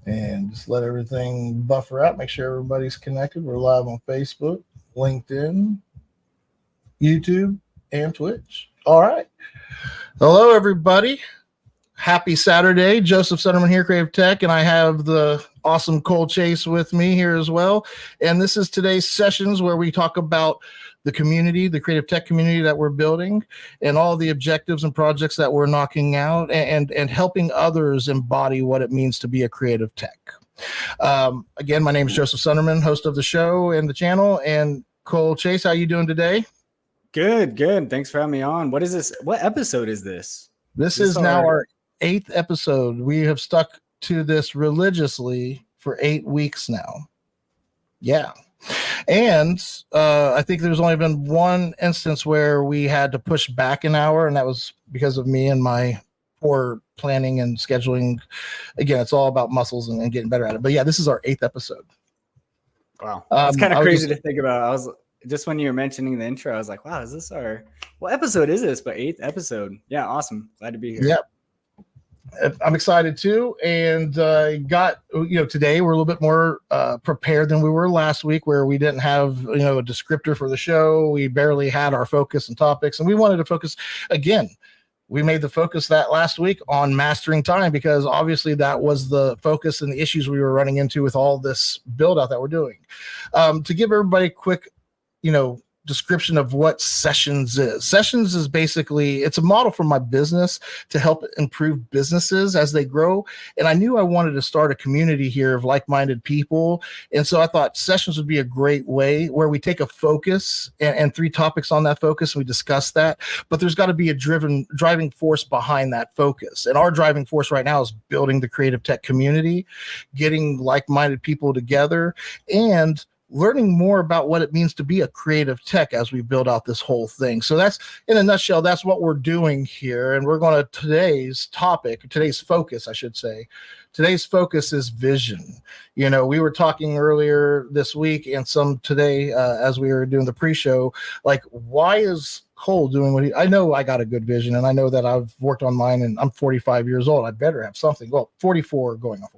And just let everything buffer out. Make sure everybody's connected. We're live on Facebook, LinkedIn, YouTube, and Twitch. All right. Hello, everybody. Happy Saturday. Joseph Sutterman here, Creative Tech, and I have the awesome Cole Chase with me here as well. And this is today's sessions where we talk about the community, the Creative Tech community that we're building, and all the objectives and projects that we're knocking out, and helping others embody what it means to be a creative tech. Again, my name is Joseph Sunderman, host of the show and the channel. And Cole Chase, how you doing today? Good. Thanks for having me on. What is this? What episode is this? This is now our 8th episode. We have stuck to this religiously for 8 weeks now. Yeah. And I think there's only been one instance where we had to push back an hour, and that was because of me and my poor planning and scheduling. Again, it's all about muscles and getting better at it. But yeah, this is our 8th episode. Wow. It's kind of crazy to think about. I was just, when you were mentioning the intro, I was like, wow, is this what episode is this? But 8th episode. Yeah, awesome. Glad to be here. Yep. I'm excited too, and today we're a little bit more prepared than we were last week, where we didn't have a descriptor for the show. We barely had our focus and topics, and we wanted to focus again. We made the focus that last week on mastering time, because obviously that was the focus and the issues we were running into with all this build out that we're doing. To give everybody a quick, description of what Sessions is. Sessions is basically, it's a model for my business to help improve businesses as they grow. And I knew I wanted to start a community here of like-minded people. And so I thought Sessions would be a great way where we take a focus and 3 topics on that focus. And we discuss that, but there's got to be a driving force behind that focus. And our driving force right now is building the creative tech community, getting like-minded people together, and learning more about what it means to be a creative tech as we build out this whole thing. So that's, in a nutshell, that's what we're doing here. And we're going to, today's focus is vision. We were talking earlier this week and some today as we were doing the pre-show, like, why is Cole doing what I know I got a good vision, and I know that I've worked on mine, and I'm 45 years old. I better have something. Well, 44 going on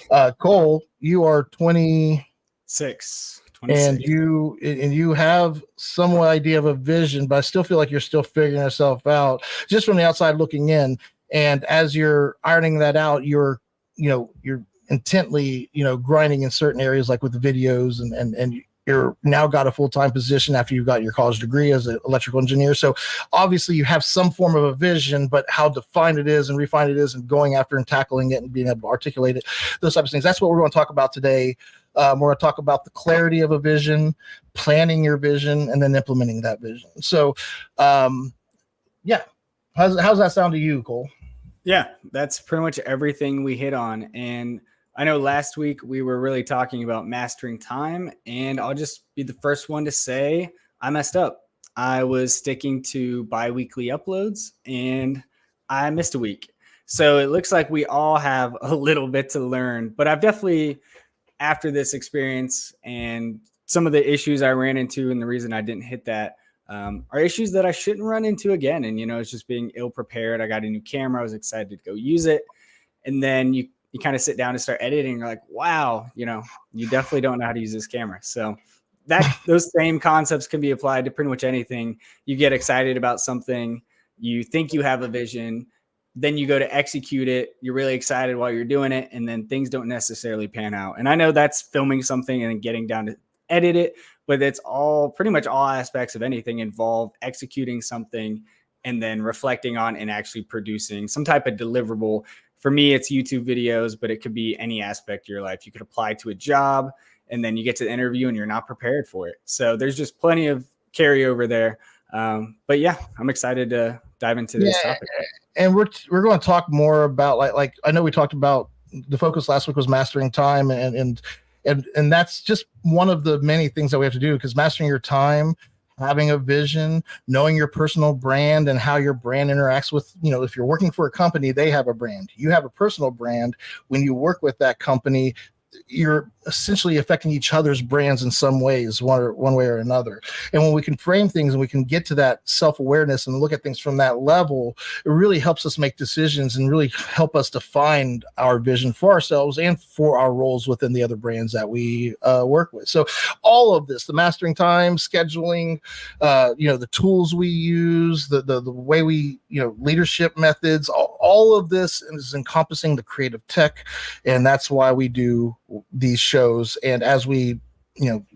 45. Cole, you are 26, and you have some idea of a vision, but I still feel like you're still figuring yourself out just from the outside looking in. And as you're ironing that out, you're intently, grinding in certain areas, like with the videos, and you're now got a full-time position after you got your college degree as an electrical engineer. So obviously you have some form of a vision, but how defined it is and refined it is, and going after and tackling it and being able to articulate it, those types of things. That's what we're going to talk about today. We're going to talk about the clarity of a vision, planning your vision, and then implementing that vision. So, yeah. How's that sound to you, Cole? Yeah, that's pretty much everything we hit on. And I know last week we were really talking about mastering time, and I'll just be the first one to say I messed up. I was sticking to bi-weekly uploads, and I missed a week. So it looks like we all have a little bit to learn, but I've definitely, after this experience and some of the issues I ran into, and the reason I didn't hit that are issues that I shouldn't run into again. And, it's just being ill prepared. I got a new camera. I was excited to go use it. And then you kind of sit down and start editing. You're like, wow, you definitely don't know how to use this camera. So those same concepts can be applied to pretty much anything. You get excited about something, you think you have a vision, then you go to execute it. You're really excited while you're doing it, and then things don't necessarily pan out. And I know that's filming something and then getting down to edit it, but it's pretty much all aspects of anything involve executing something and then reflecting on and actually producing some type of deliverable. For me, it's YouTube videos, but it could be any aspect of your life. You could apply to a job, and then you get to the interview and you're not prepared for it. So there's just plenty of carryover there. But yeah, I'm excited to dive into this topic. And we're going to talk more about like I know we talked about the focus last week was mastering time, and that's just one of the many things that we have to do, because mastering your time, having a vision, knowing your personal brand and how your brand interacts with, if you're working for a company, they have a brand, you have a personal brand. When you work with that company, you're essentially affecting each other's brands in some ways, one way or another. And when we can frame things and we can get to that self-awareness and look at things from that level, it really helps us make decisions and really help us define our vision for ourselves and for our roles within the other brands that we work with. So all of this, the mastering time, scheduling, the tools we use, the way we, leadership methods, all of this is encompassing the creative tech. And that's why we do these shows. And as we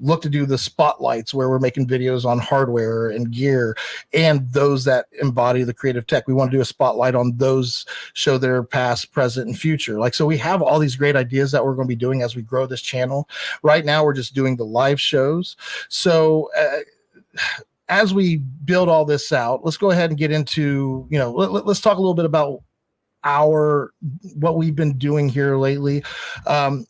look to do the spotlights where we're making videos on hardware and gear and those that embody the creative tech, we want to do a spotlight on those, show their past, present, and future. So we have all these great ideas that we're going to be doing as we grow this channel. Right now we're just doing the live shows. So as we build all this out, let's go ahead and get into, let's talk a little bit about what we've been doing here lately.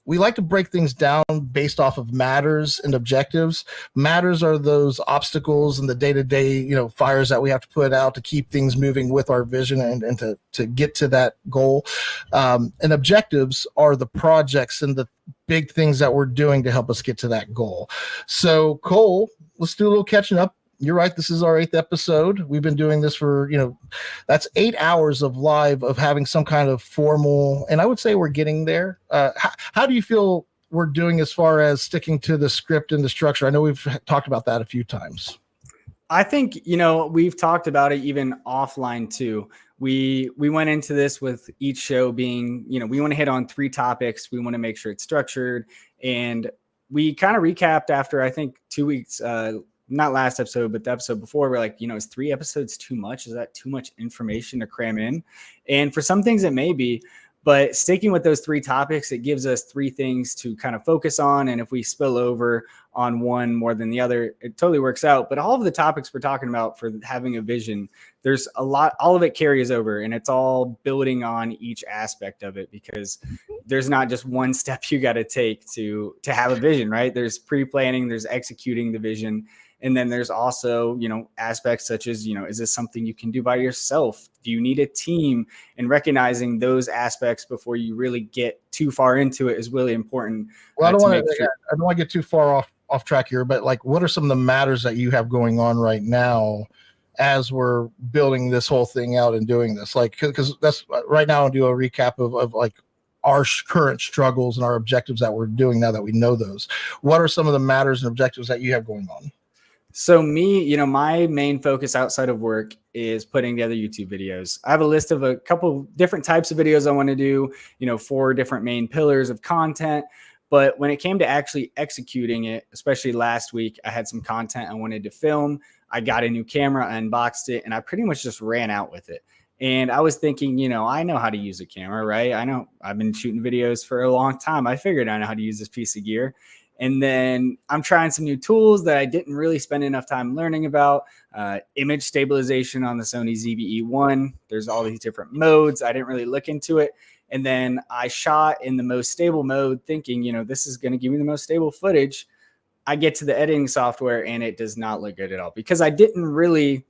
We like to break things down based off of matters and objectives. Matters are those obstacles and the day-to-day, fires that we have to put out to keep things moving with our vision and to get to that goal. And objectives are the projects and the big things that we're doing to help us get to that goal. So Cole, let's do a little catching up. You're right. This is our 8th episode. We've been doing this for, that's 8 hours of live of having some kind of formal, and I would say we're getting there. How do you feel we're doing as far as sticking to the script and the structure? I know we've talked about that a few times. I think, we've talked about it even offline too. We went into this with each show being, we want to hit on 3 topics. We want to make sure it's structured. And we kind of recapped after, I think, 2 weeks, not last episode, but the episode before, we're like, is 3 episodes too much? Is that too much information to cram in? And for some things it may be, but sticking with those 3 topics, it gives us 3 things to kind of focus on. And if we spill over on one more than the other, it totally works out. But all of the topics we're talking about for having a vision, there's a lot, all of it carries over, and it's all building on each aspect of it, because there's not just one step you got to take to have a vision, right? There's pre-planning, there's executing the vision. And then there's also, aspects such as, is this something you can do by yourself? Do you need a team? And recognizing those aspects before you really get too far into it is really important. Well, I don't want to get too far off track here, but what are some of the matters that you have going on right now as we're building this whole thing out and doing this? Because that's right now, I'll do a recap of our current struggles and our objectives that we're doing now that we know those. What are some of the matters and objectives that you have going on? So me, my main focus outside of work is putting together YouTube videos. I have a list of a couple different types of videos I want to do, 4 different main pillars of content. But when it came to actually executing it, especially last week, I had some content I wanted to film. I got a new camera, I unboxed it, and I pretty much just ran out with it. And I was thinking, I know how to use a camera, right? I know I've been shooting videos for a long time. I figured I know how to use this piece of gear. And then I'm trying some new tools that I didn't really spend enough time learning about. Image stabilization on the Sony ZV-E1. There's all these different modes. I didn't really look into it. And then I shot in the most stable mode thinking, this is going to give me the most stable footage. I get to the editing software and it does not look good at all, because I didn't really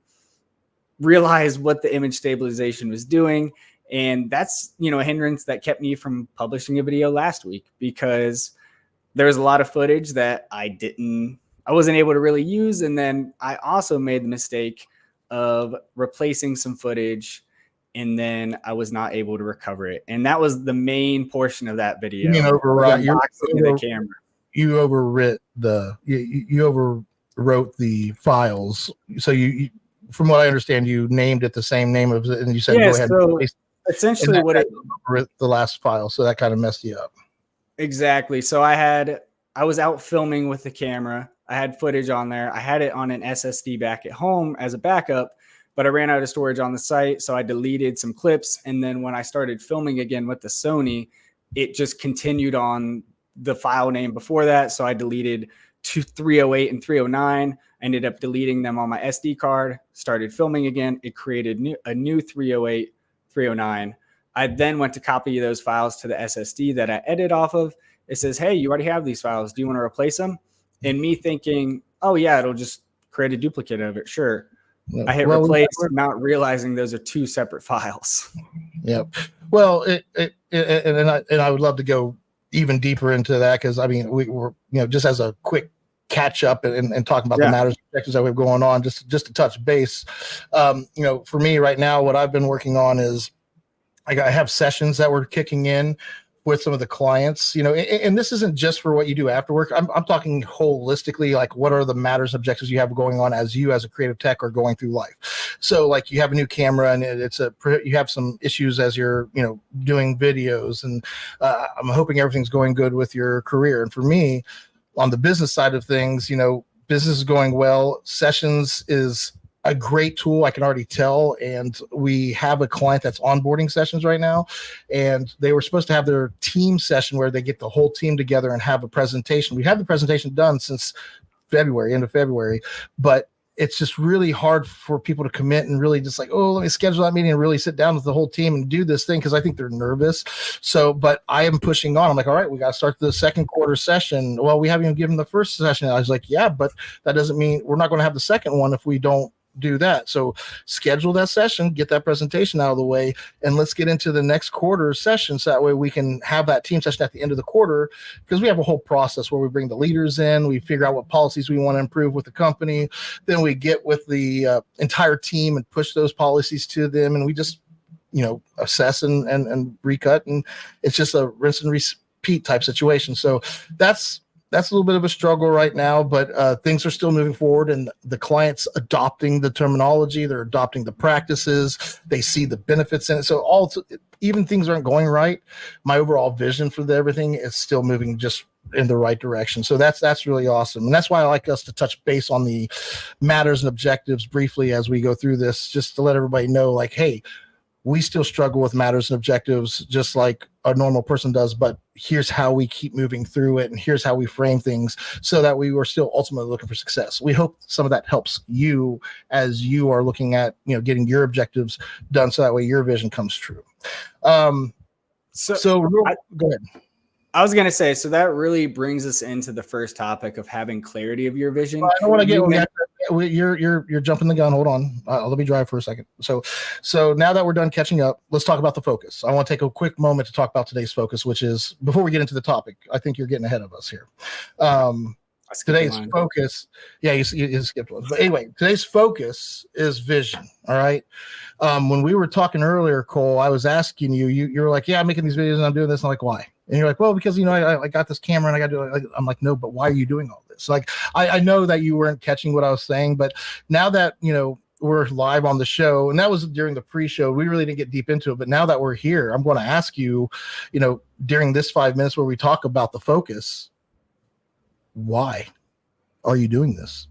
realize what the image stabilization was doing. And that's, a hindrance that kept me from publishing a video last week, because there was a lot of footage that I wasn't able to really use. And then I also made the mistake of replacing some footage, and then I was not able to recover it. And that was the main portion of that video. You mean override the camera. You overwrote you overwrote the files. So you, from what I understand, you named it the same name of it, and you said go ahead. So essentially, what it the last file, so that kind of messed you up. Exactly. So I was out filming with the camera. I had footage on there. I had it on an SSD back at home as a backup, but I ran out of storage on the site. So I deleted some clips. And then when I started filming again with the Sony, it just continued on the file name before that. So I deleted 308 and 309. I ended up deleting them on my SD card, started filming again. It created a new 308, 309. I then went to copy those files to the SSD that I edit off of. It says, hey, you already have these files. Do you want to replace them? And me thinking, oh, yeah, it'll just create a duplicate of it. Sure. I hit replace, not realizing those are 2 separate files. Yep. Well, and I would love to go even deeper into that, because I mean, we were, just as a quick catch up and talking about the matters and objectives that we're going on, just to touch base. For me right now, what I've been working on is I have sessions that we're kicking in with some of the clients, and this isn't just for what you do after work. I'm talking holistically, like what are the matters, objectives you have going on as a creative tech are going through life. So like you have a new camera and you have some issues as you're, doing videos, and I'm hoping everything's going good with your career. And for me, on the business side of things, business is going well. Sessions is a great tool, I can already tell. And we have a client that's onboarding sessions right now, and they were supposed to have their team session where they get the whole team together and have a presentation. We have the presentation done since end of February, but it's just really hard for people to commit and really just like, oh, let me schedule that meeting and really sit down with the whole team and do this thing, because I think they're nervous. So, but I am pushing on. I'm like, all right, we got to start the second quarter session. Well, we haven't even given the first session. I was like, yeah, but that doesn't mean we're not going to have the second one if we don't do that. So schedule that session, get that presentation out of the way, and let's get into the next quarter session, so that way we can have that team session at the end of the quarter, because we have a whole process where we bring the leaders in, we figure out what policies we want to improve with the company, then we get with the entire team and push those policies to them, and we just assess and recut, and it's just a rinse and repeat type situation. So that's a little bit of a struggle right now, but things are still moving forward, and the client's adopting the terminology, they're adopting the practices, they see the benefits in it. So even things aren't going right, my overall vision for everything is still moving just in the right direction. So that's really awesome. And that's why I like us to touch base on the matters and objectives briefly as we go through this, just to let everybody know, like, hey, we still struggle with matters and objectives just like a normal person does, but here's how we keep moving through it, and here's how we frame things so that we were still ultimately looking for success. We hope some of that helps you as you are looking at, getting your objectives done, so that way your vision comes true. Go ahead. I was going to say, so that really brings us into the first topic of having clarity of your vision. I don't want to get you're jumping the gun. Hold on. Let me drive for a second. So now that we're done catching up, let's talk about the focus. I want to take a quick moment to talk about today's focus, which is, before we get into the topic, I think you're getting ahead of us here. Today's focus, you skipped one. But anyway, today's focus is vision. All right. When we were talking earlier, Cole, I was asking you were like, yeah, I'm making these videos and I'm doing this. I'm like, why? And you're like, well, because, I got this camera and I got to do it. I'm like, no, but why are you doing all this? Like, I know that you weren't catching what I was saying, but now that, we're live on the show, and that was during the pre-show, we really didn't get deep into it. But now that we're here, I'm going to ask you, during this 5 minutes where we talk about the focus, why are you doing this?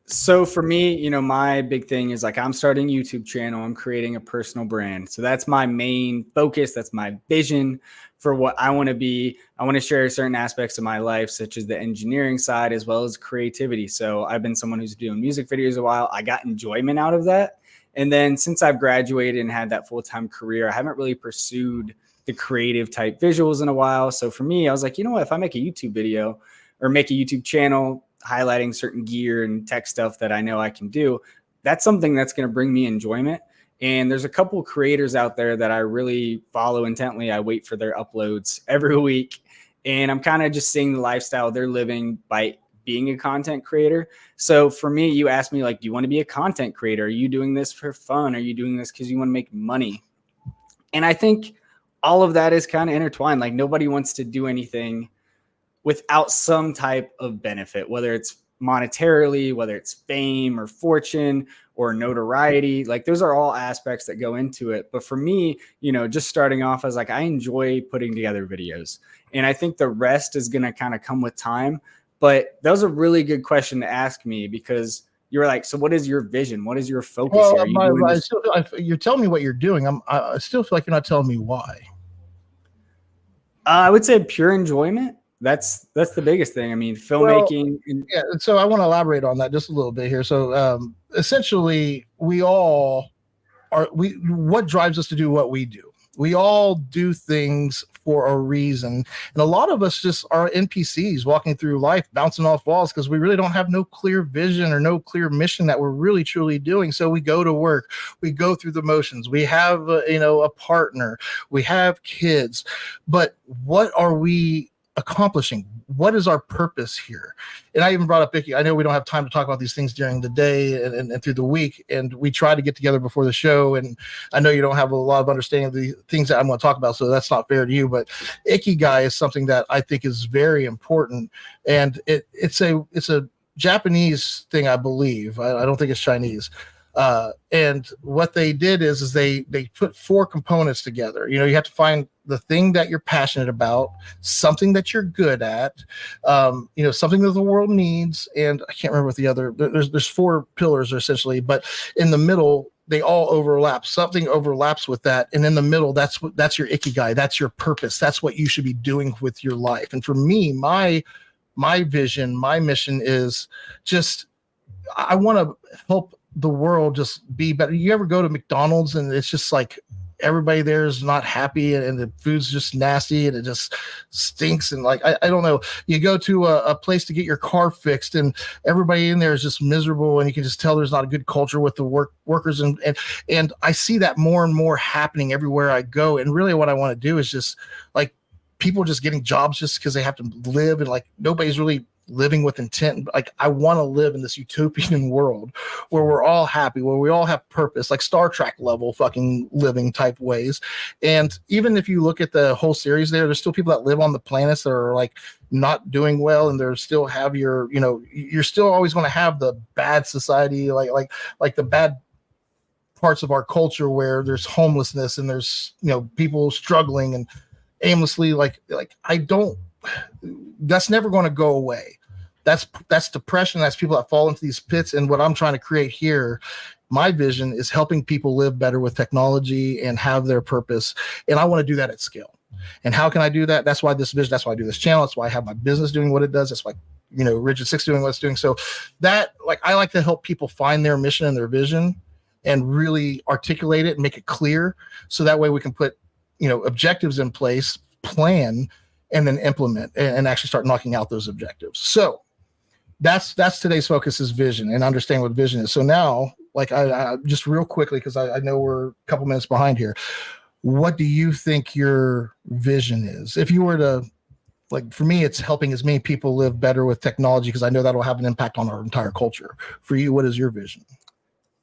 So for me, my big thing is, like, I'm starting a YouTube channel. I'm creating a personal brand. So that's my main focus. That's my vision for what I want to be. I want to share certain aspects of my life, such as the engineering side as well as creativity. So I've been someone who's doing music videos a while. I got enjoyment out of that. And then since I've graduated and had that full-time career, I haven't really pursued the creative type visuals in a while. So for me, I was like, if I make a YouTube video or make a YouTube channel highlighting certain gear and tech stuff that I know I can do, that's something that's going to bring me enjoyment. And there's a couple of creators out there that I really follow intently. I wait for their uploads every week, and I'm kind of just seeing the lifestyle they're living by being a content creator. So for me, you asked me, like, do you want to be a content creator? Are you doing this for fun? Are you doing this because you want to make money? And I think all of that is kind of intertwined. Like, nobody wants to do anything without some type of benefit, whether it's monetarily, whether it's fame or fortune or notoriety. Like, those are all aspects that go into it. But for me, just starting off, I was like, I enjoy putting together videos, and I think the rest is going to kind of come with time. But that was a really good question to ask me, because you were like, so what is your vision? What is your focus here? You're telling me what you're doing. I still feel like you're not telling me why. I would say pure enjoyment. That's the biggest thing. I mean, filmmaking. So I want to elaborate on that just a little bit here. So essentially, what drives us to do what we do We all do things for a reason. And a lot of us just are NPCs walking through life, bouncing off walls because we really don't have no clear vision or no clear mission that we're really truly doing. So we go to work, we go through the motions, we have, a partner, we have kids, but what are we accomplishing? What is our purpose here? And I even brought up Vicky. I know we don't have time to talk about these things during the day and through the week, and we try to get together before the show. And I know you don't have a lot of understanding of the things that I'm going to talk about, so that's not fair to you. But Ikigai is something that I think is very important, and it's a Japanese thing, I believe. I don't think it's Chinese. And what they did is they put 4 components together. You have to find the thing that you're passionate about, something that you're good at, something that the world needs. And I can't remember what the other, there's 4 pillars essentially, but in the middle, they all overlap. Something overlaps with that. And in the middle, that's your Ikigai. That's your purpose. That's what you should be doing with your life. And for me, my vision, my mission is just, I want to help the world just be better. You ever go to McDonald's and it's just like everybody there is not happy and the food's just nasty and it just stinks, and like I don't know, you go to a place to get your car fixed and everybody in there is just miserable, and you can just tell there's not a good culture with the workers, and I see that more and more happening everywhere I go. And really what I want to do is just like people just getting jobs just because they have to live, and like nobody's really living with intent. Like I want to live in this utopian world where we're all happy, where we all have purpose, like Star Trek level fucking living type ways. And even if you look at the whole series there's still people that live on the planets that are like not doing well, and there's still have your, you're still always going to have the bad society, like the bad parts of our culture where there's homelessness and there's, people struggling and aimlessly like that's never going to go away. That's depression. That's people that fall into these pits. And what I'm trying to create here, my vision is helping people live better with technology and have their purpose. And I want to do that at scale. And how can I do that? That's why this vision, that's why I do this channel. That's why I have my business doing what it does. That's why, Rigid Six doing what it's doing. So that, like, I like to help people find their mission and their vision and really articulate it and make it clear. So that way we can put, objectives in place, plan, and then implement and actually start knocking out those objectives. So that's today's focus is vision and understand what vision is. So now, like I just real quickly, because I know we're a couple minutes behind here. What do you think your vision is? If you were to, like, for me, it's helping as many people live better with technology, because I know that'll have an impact on our entire culture. For you, what is your vision?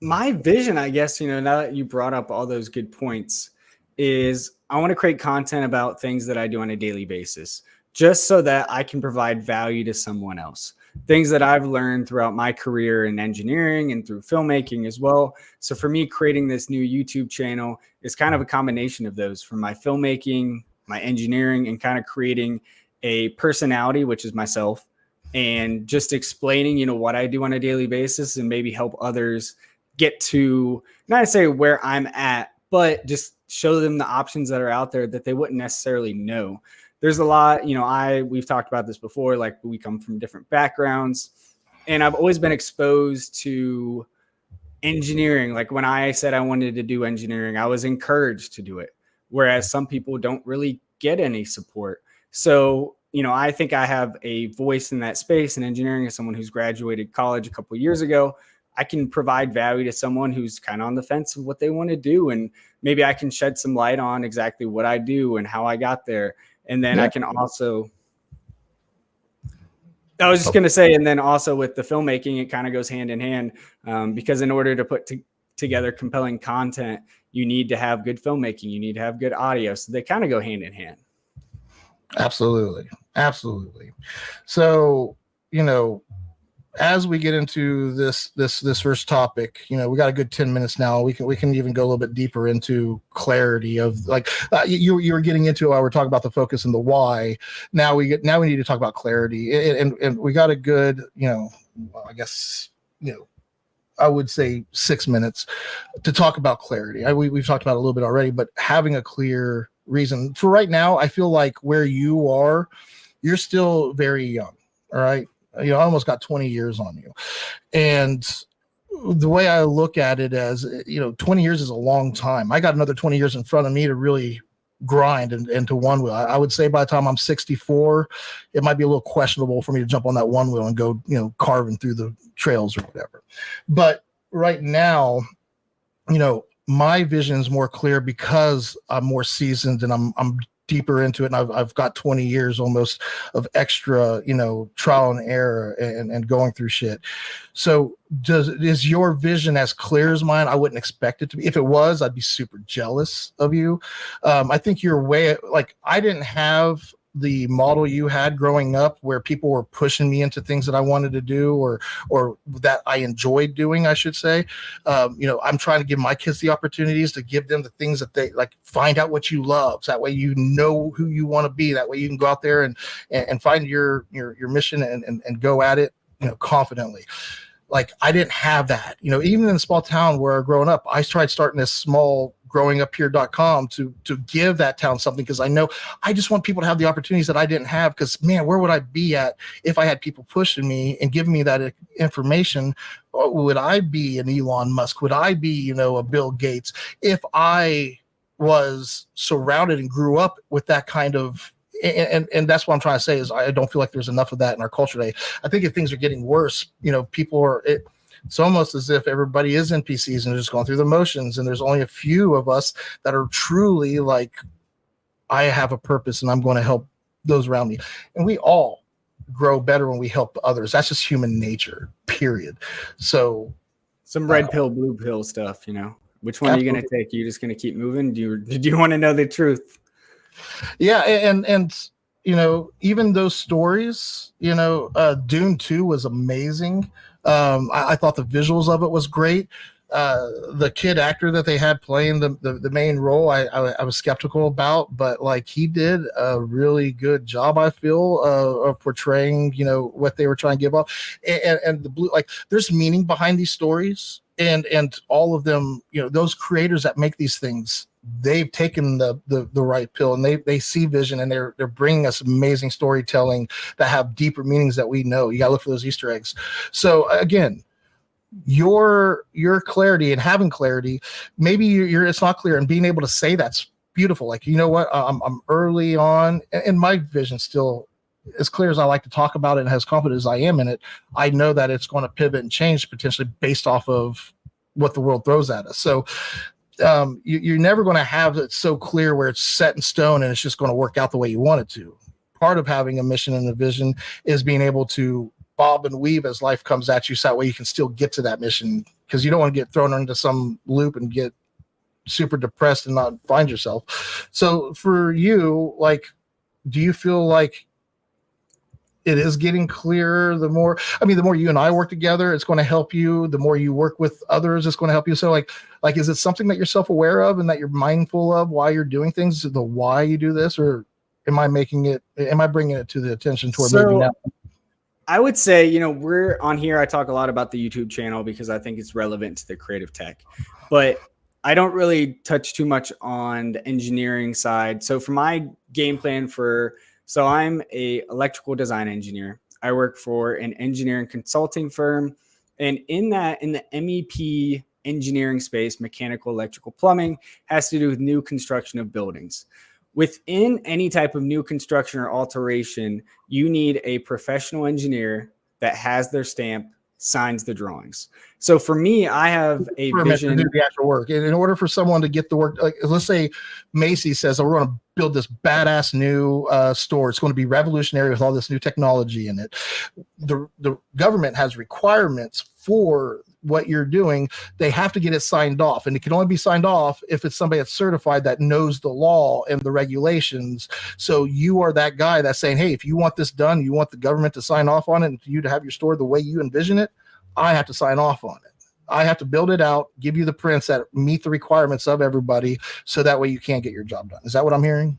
My vision, I guess, now that you brought up all those good points, is I want to create content about things that I do on a daily basis, just so that I can provide value to someone else. Things that I've learned throughout my career in engineering and through filmmaking as well. So for me, creating this new YouTube channel is kind of a combination of those, from my filmmaking, my engineering, and kind of creating a personality, which is myself, and just explaining, what I do on a daily basis, and maybe help others get to, not say where I'm at, but just show them the options that are out there that they wouldn't necessarily know. There's a lot, we've talked about this before, like we come from different backgrounds, and I've always been exposed to engineering. Like when I said I wanted to do engineering, I was encouraged to do it, whereas some people don't really get any support. So, I think I have a voice in that space in engineering. As someone who's graduated college a couple of years ago, I can provide value to someone who's kind of on the fence of what they want to do. And maybe I can shed some light on exactly what I do and how I got there. And then I can also, I was just going to say, and then also with the filmmaking, it kind of goes hand in hand, because in order to put together compelling content, you need to have good filmmaking. You need to have good audio. So they kind of go hand in hand. Absolutely. Absolutely. So, as we get into this first topic, we got a good 10 minutes now. We can even go a little bit deeper into clarity of, like, you were getting into while we're talking about the focus and the why. Now we need to talk about clarity, and we got a good, I guess, I would say 6 minutes to talk about clarity. We've talked about it a little bit already, but having a clear reason for right now, I feel like where you are, you're still very young. All right. I almost got 20 years on you. And the way I look at it as, 20 years is a long time. I got another 20 years in front of me to really grind into one wheel. I would say by the time I'm 64, it might be a little questionable for me to jump on that one wheel and go, carving through the trails or whatever. But right now, my vision is more clear because I'm more seasoned and I'm deeper into it, and I've got 20 years almost of extra, trial and error and going through shit. So is your vision as clear as mine? I wouldn't expect it to be. If it was, I'd be super jealous of you. I think your way, like, I didn't have the model you had growing up where people were pushing me into things that I wanted to do or that I enjoyed doing, I should say. I'm trying to give my kids the opportunities to give them the things that they like, find out what you love. So that way, who you want to be. That way you can go out there and find your mission and go at it, confidently. Like, I didn't have that, even in a small town where I growing up, I tried starting this small growinguphere.com to give that town something. Cause I know I just want people to have the opportunities that I didn't have. Cause man, where would I be at if I had people pushing me and giving me that information? Would I be an Elon Musk? Would I be, a Bill Gates if I was surrounded and grew up with that kind of, and that's what I'm trying to say is I don't feel like there's enough of that in our culture today. I think if things are getting worse, it's almost as if everybody is NPCs and they're just going through the motions. And there's only a few of us that are truly like, I have a purpose and I'm going to help those around me. And we all grow better when we help others. That's just human nature, period. So some red pill, blue pill stuff, which one are you going to take? Are you just going to keep moving? Did you want to know the truth? Yeah. And even those stories, Dune 2 was amazing. I thought the visuals of it was great. The kid actor that they had playing the main role, I was skeptical about, but like, he did a really good job, I feel, of portraying, what they were trying to give off. And the blue, like, there's meaning behind these stories, and all of them, those creators that make these things, they've taken the right pill, and they see vision, and they're bringing us amazing storytelling that have deeper meanings that we know. You gotta look for those Easter eggs. So again, your clarity and having clarity, maybe you're it's not clear, and being able to say that's beautiful. Like, what, I'm early on, and my vision still as clear as I like to talk about it and as confident as I am in it. I know that it's going to pivot and change potentially based off of what the world throws at us. So you're never going to have it so clear where it's set in stone and it's just going to work out the way you want it to. Part of having a mission and a vision is being able to bob and weave as life comes at you, so that way you can still get to that mission, because you don't want to get thrown into some loop and get super depressed and not find yourself. So for you, like, do you feel like it is getting clearer? The more you and I work together, it's going to help you. The more you work with others, it's going to help you. So like, is it something that you're self-aware of and that you're mindful of while you're doing things, the why you do this, or am I bringing it to the attention to where maybe now? I would say, we're on here. I talk a lot about the YouTube channel because I think it's relevant to the creative tech, but I don't really touch too much on the engineering side. So for my game plan so I'm a electrical design engineer. I work for an engineering consulting firm. And in the MEP engineering space, mechanical, electrical, plumbing, has to do with new construction of buildings. Within any type of new construction or alteration, you need a professional engineer that has their stamp, signs the drawings. So for me, I have a vision to do the actual work. And in order for someone to get the work, like, let's say Macy says, we're going to build this badass new store. It's going to be revolutionary with all this new technology in it. The government has requirements for what you're doing. They have to get it signed off, and it can only be signed off if it's somebody that's certified, that knows the law and the regulations. So you are that guy that's saying, hey, if you want this done, you want the government to sign off on it, and for you to have your store the way you envision it, I have to sign off on it. I have to build it out, give you the prints that meet the requirements of everybody, so that way you can't get your job done. Is that what I'm hearing?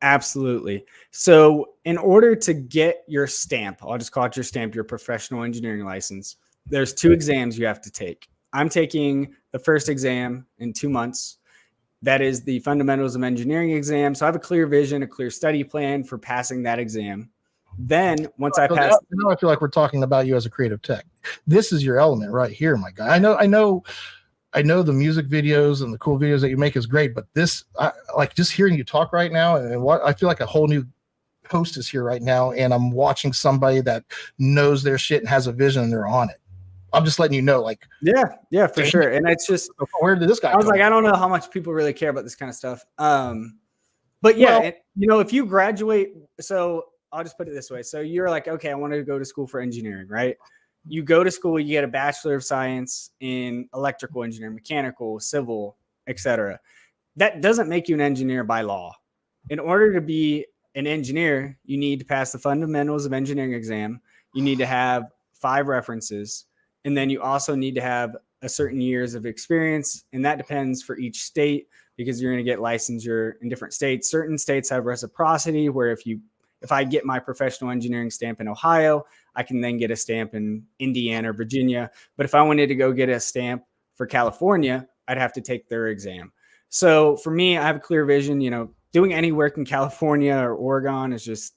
Absolutely. So in order to get your stamp, I'll just call it your stamp, your professional engineering license, there's 2 exams you have to take. I'm taking the first exam in 2 months. That is the fundamentals of engineering exam. So I have a clear vision, a clear study plan for passing that exam. Then once I pass, now I feel like we're talking about you as a creative tech. This is your element right here, my guy. I know I know the music videos and the cool videos that you make is great, but like just hearing you talk right now, and what I feel like a whole new host is here right now, and I'm watching somebody that knows their shit and has a vision and they're on it. I'm just letting you know, like, yeah, for sure. And it's just, where did this guy I was come like, from? I don't know how much people really care about this kind of stuff. But yeah, if you graduate, so I'll just put it this way. So you're like, okay, I want to go to school for engineering, right? You go to school, you get a Bachelor of Science in electrical engineering, mechanical, civil, etc. That doesn't make you an engineer by law. In order to be an engineer, you need to pass the fundamentals of engineering exam. You need to have 5 references. And then you also need to have a certain years of experience. And that depends for each state, because you're going to get licensure in different states. Certain states have reciprocity, where if I get my professional engineering stamp in Ohio, I can then get a stamp in Indiana or Virginia. But if I wanted to go get a stamp for California, I'd have to take their exam. So for me, I have a clear vision. Doing any work in California or Oregon is just,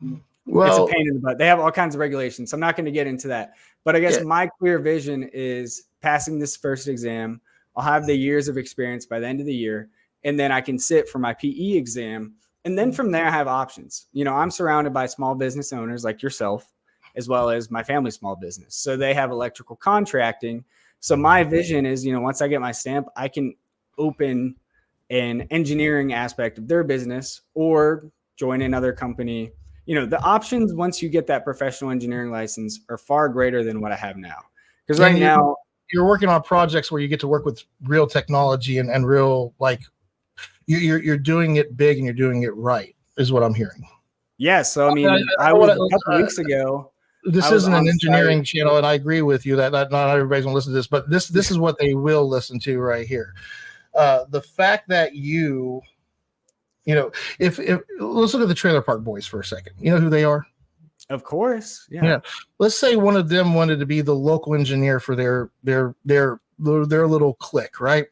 it's a pain in the butt. They have all kinds of regulations. So I'm not going to get into that. But I guess my clear vision is passing this first exam. I'll have the years of experience by the end of the year, and then I can sit for my PE exam. And then from there, I have options. I'm surrounded by small business owners like yourself, as well as my family small business. So they have electrical contracting. So my vision is, once I get my stamp, I can open an engineering aspect of their business or join another company. The options once you get that professional engineering license are far greater than what I have now. Because right now, you're working on projects where you get to work with real technology and real, like, you're doing it big and you're doing it right, is what I'm hearing. Yeah. So, I was a couple weeks ago. This isn't an engineering channel, and I agree with you that not everybody's gonna listen to this, but this is what they will listen to right here. The fact that if let's look at the Trailer Park Boys for a second. You know who they are? Of course. Yeah. Let's say one of them wanted to be the local engineer for their little clique, right?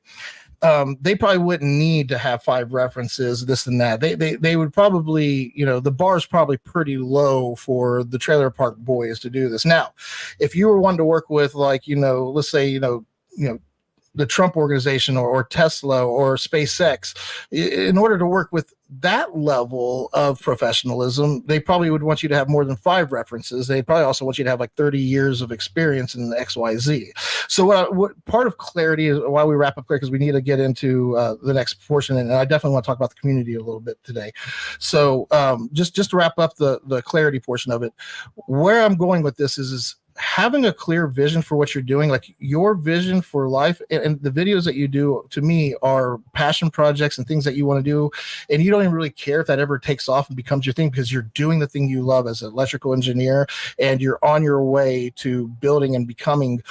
They probably wouldn't need to have 5 references, this and that. They would probably, the bar's probably pretty low for the Trailer Park Boys to do this. Now, if you were one to work with, like, let's say, the Trump organization or Tesla or SpaceX, in order to work with that level of professionalism, they probably would want you to have more than 5 references. They probably also want you to have like 30 years of experience in the XYZ. So what part of clarity is why we wrap up here, because we need to get into the next portion. And I definitely want to talk about the community a little bit today. So just to wrap up the clarity portion of it, where I'm going with this is having a clear vision for what you're doing, like your vision for life, and the videos that you do, to me, are passion projects and things that you want to do, and you don't even really care if that ever takes off and becomes your thing, because you're doing the thing you love as an electrical engineer, and you're on your way to building and becoming,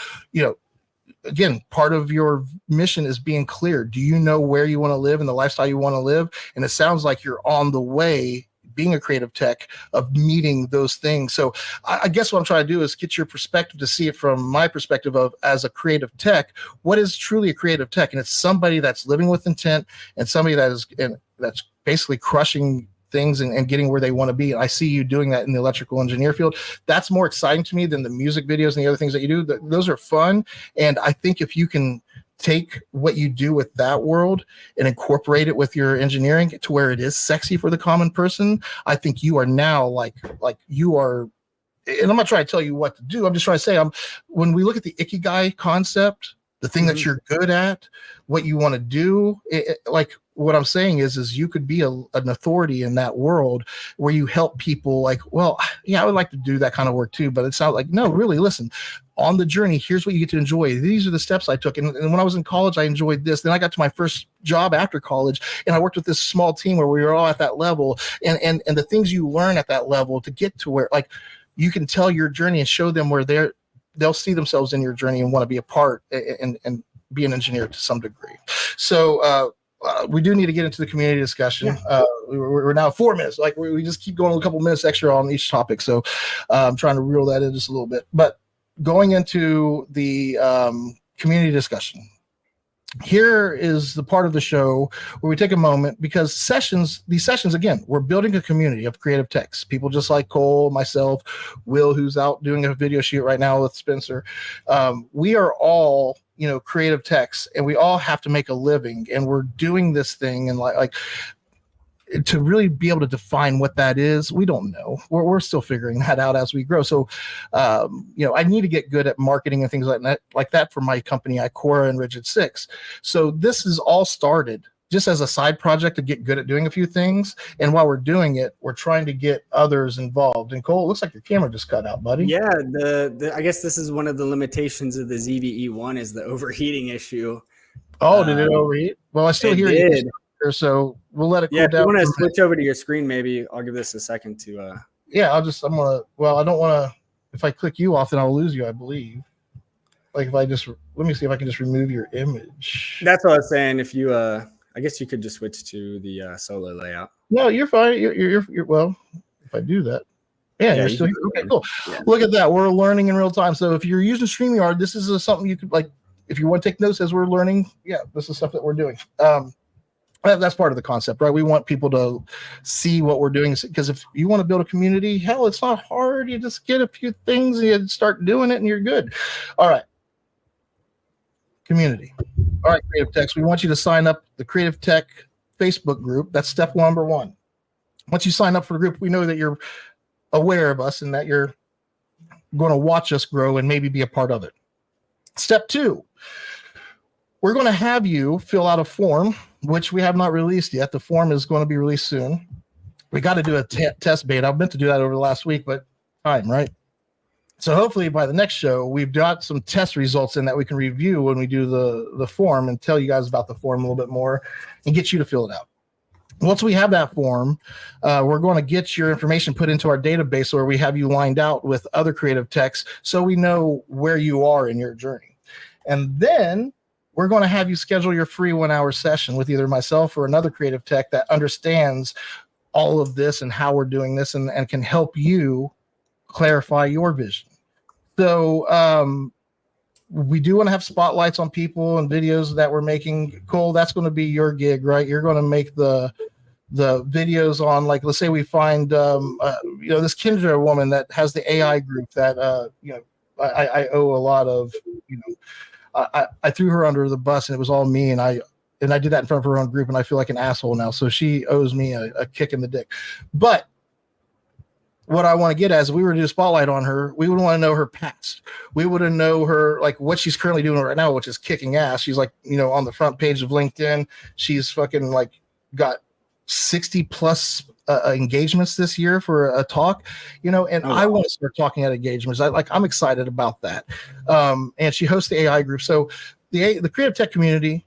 again, part of your mission is being clear. Do you know where you want to live and the lifestyle you want to live? And it sounds like you're on the way, being a creative tech, of meeting those things. So I guess what I'm trying to do is get your perspective to see it from my perspective of, as a creative tech, what is truly a creative tech? And it's somebody that's living with intent, and somebody that's basically crushing things and getting where they want to be. And I see you doing that in the electrical engineer field. That's more exciting to me than the music videos and the other things that you do. Those are fun. And I think if you can take what you do with that world and incorporate it with your engineering to where it is sexy for the common person, I think you are now like you are. And I'm not trying to tell you what to do. I'm just trying to say, when we look at the Ikigai concept, the thing that you're good at, what you want to do, like what I'm saying is you could be an authority in that world where you help people, like, well, yeah, I would like to do that kind of work too, but it's not like, no, really, listen, on the journey, here's what you get to enjoy. These are the steps I took. And when I was in college, I enjoyed this. Then I got to my first job after college, and I worked with this small team where we were all at that level, and the things you learn at that level to get to where, like, you can tell your journey and show them where they'll see themselves in your journey and want to be a part and be an engineer to some degree. So we do need to get into the community discussion. We're now 4 minutes. Like, we just keep going a couple minutes extra on each topic. So I'm trying to reel that in just a little bit. But going into the community discussion, here is the part of the show where we take a moment, because these sessions, again, we're building a community of creative techs, people just like Cole, myself, Will, who's out doing a video shoot right now with Spencer. We are all creative techs, and we all have to make a living, and we're doing this thing, and like to really be able to define what that is, we don't know. We're still figuring that out as we grow. So, I need to get good at marketing and things like that for my company, Icora and Rigid Six. So this is all started just as a side project to get good at doing a few things. And while we're doing it, we're trying to get others involved. And Cole, it looks like your camera just cut out, buddy. Yeah, I guess this is one of the limitations of the ZVE1 is the overheating issue. Oh, did it overheat? Well, I still hear you. So we'll let it cool down. If you want to switch over to your screen, maybe I'll give this a second to. Yeah, I don't want to. If I click you off, then I'll lose you, I believe. Like if I just let me see if I can just remove your image. That's what I was saying. If you, I guess you could just switch to the solo layout. No, you're fine. You're well. If I do that, you're still here. Okay, cool. Yeah. Look at that. We're learning in real time. So if you're using StreamYard, this is something you could like. If you want to take notes as we're learning, this is stuff that we're doing. That's part of the concept, right? We want people to see what we're doing, because if you want to build a community, hell, it's not hard. You just get a few things and you start doing it and you're good. All right. Community. All right, Creative Techs. We want you to sign up the Creative Tech Facebook group. That's step number 1. Once you sign up for the group, we know that you're aware of us and that you're going to watch us grow and maybe be a part of it. Step 2. We're going to have you fill out a form, which we have not released yet. The form is going to be released soon. We got to do a test beta. I meant to do that over the last week, but time, right? So hopefully by the next show, we've got some test results in that we can review when we do the form and tell you guys about the form a little bit more and get you to fill it out. Once we have that form, we're going to get your information put into our database where we have you lined out with other creative techs so we know where you are in your journey. And then we're going to have you schedule your free 1-hour session with either myself or another creative tech that understands all of this and how we're doing this and can help you clarify your vision. So we do want to have spotlights on people and videos that we're making. Cole, that's going to be your gig, right? You're going to make the videos on, like, let's say we find this Kendra woman that has the AI group that I owe a lot of. I threw her under the bus and it was all me, and I did that in front of her own group, and I feel like an asshole now. So she owes me a kick in the dick. But what I want to get at is, if we were to do a spotlight on her, we would want to know her past. We would know her, like, what she's currently doing right now, which is kicking ass. She's like, on the front page of LinkedIn. She's fucking like got 60 plus engagements this year for a talk, and I want to start talking at engagements. I'm excited about that. And she hosts the AI group. So the creative tech community,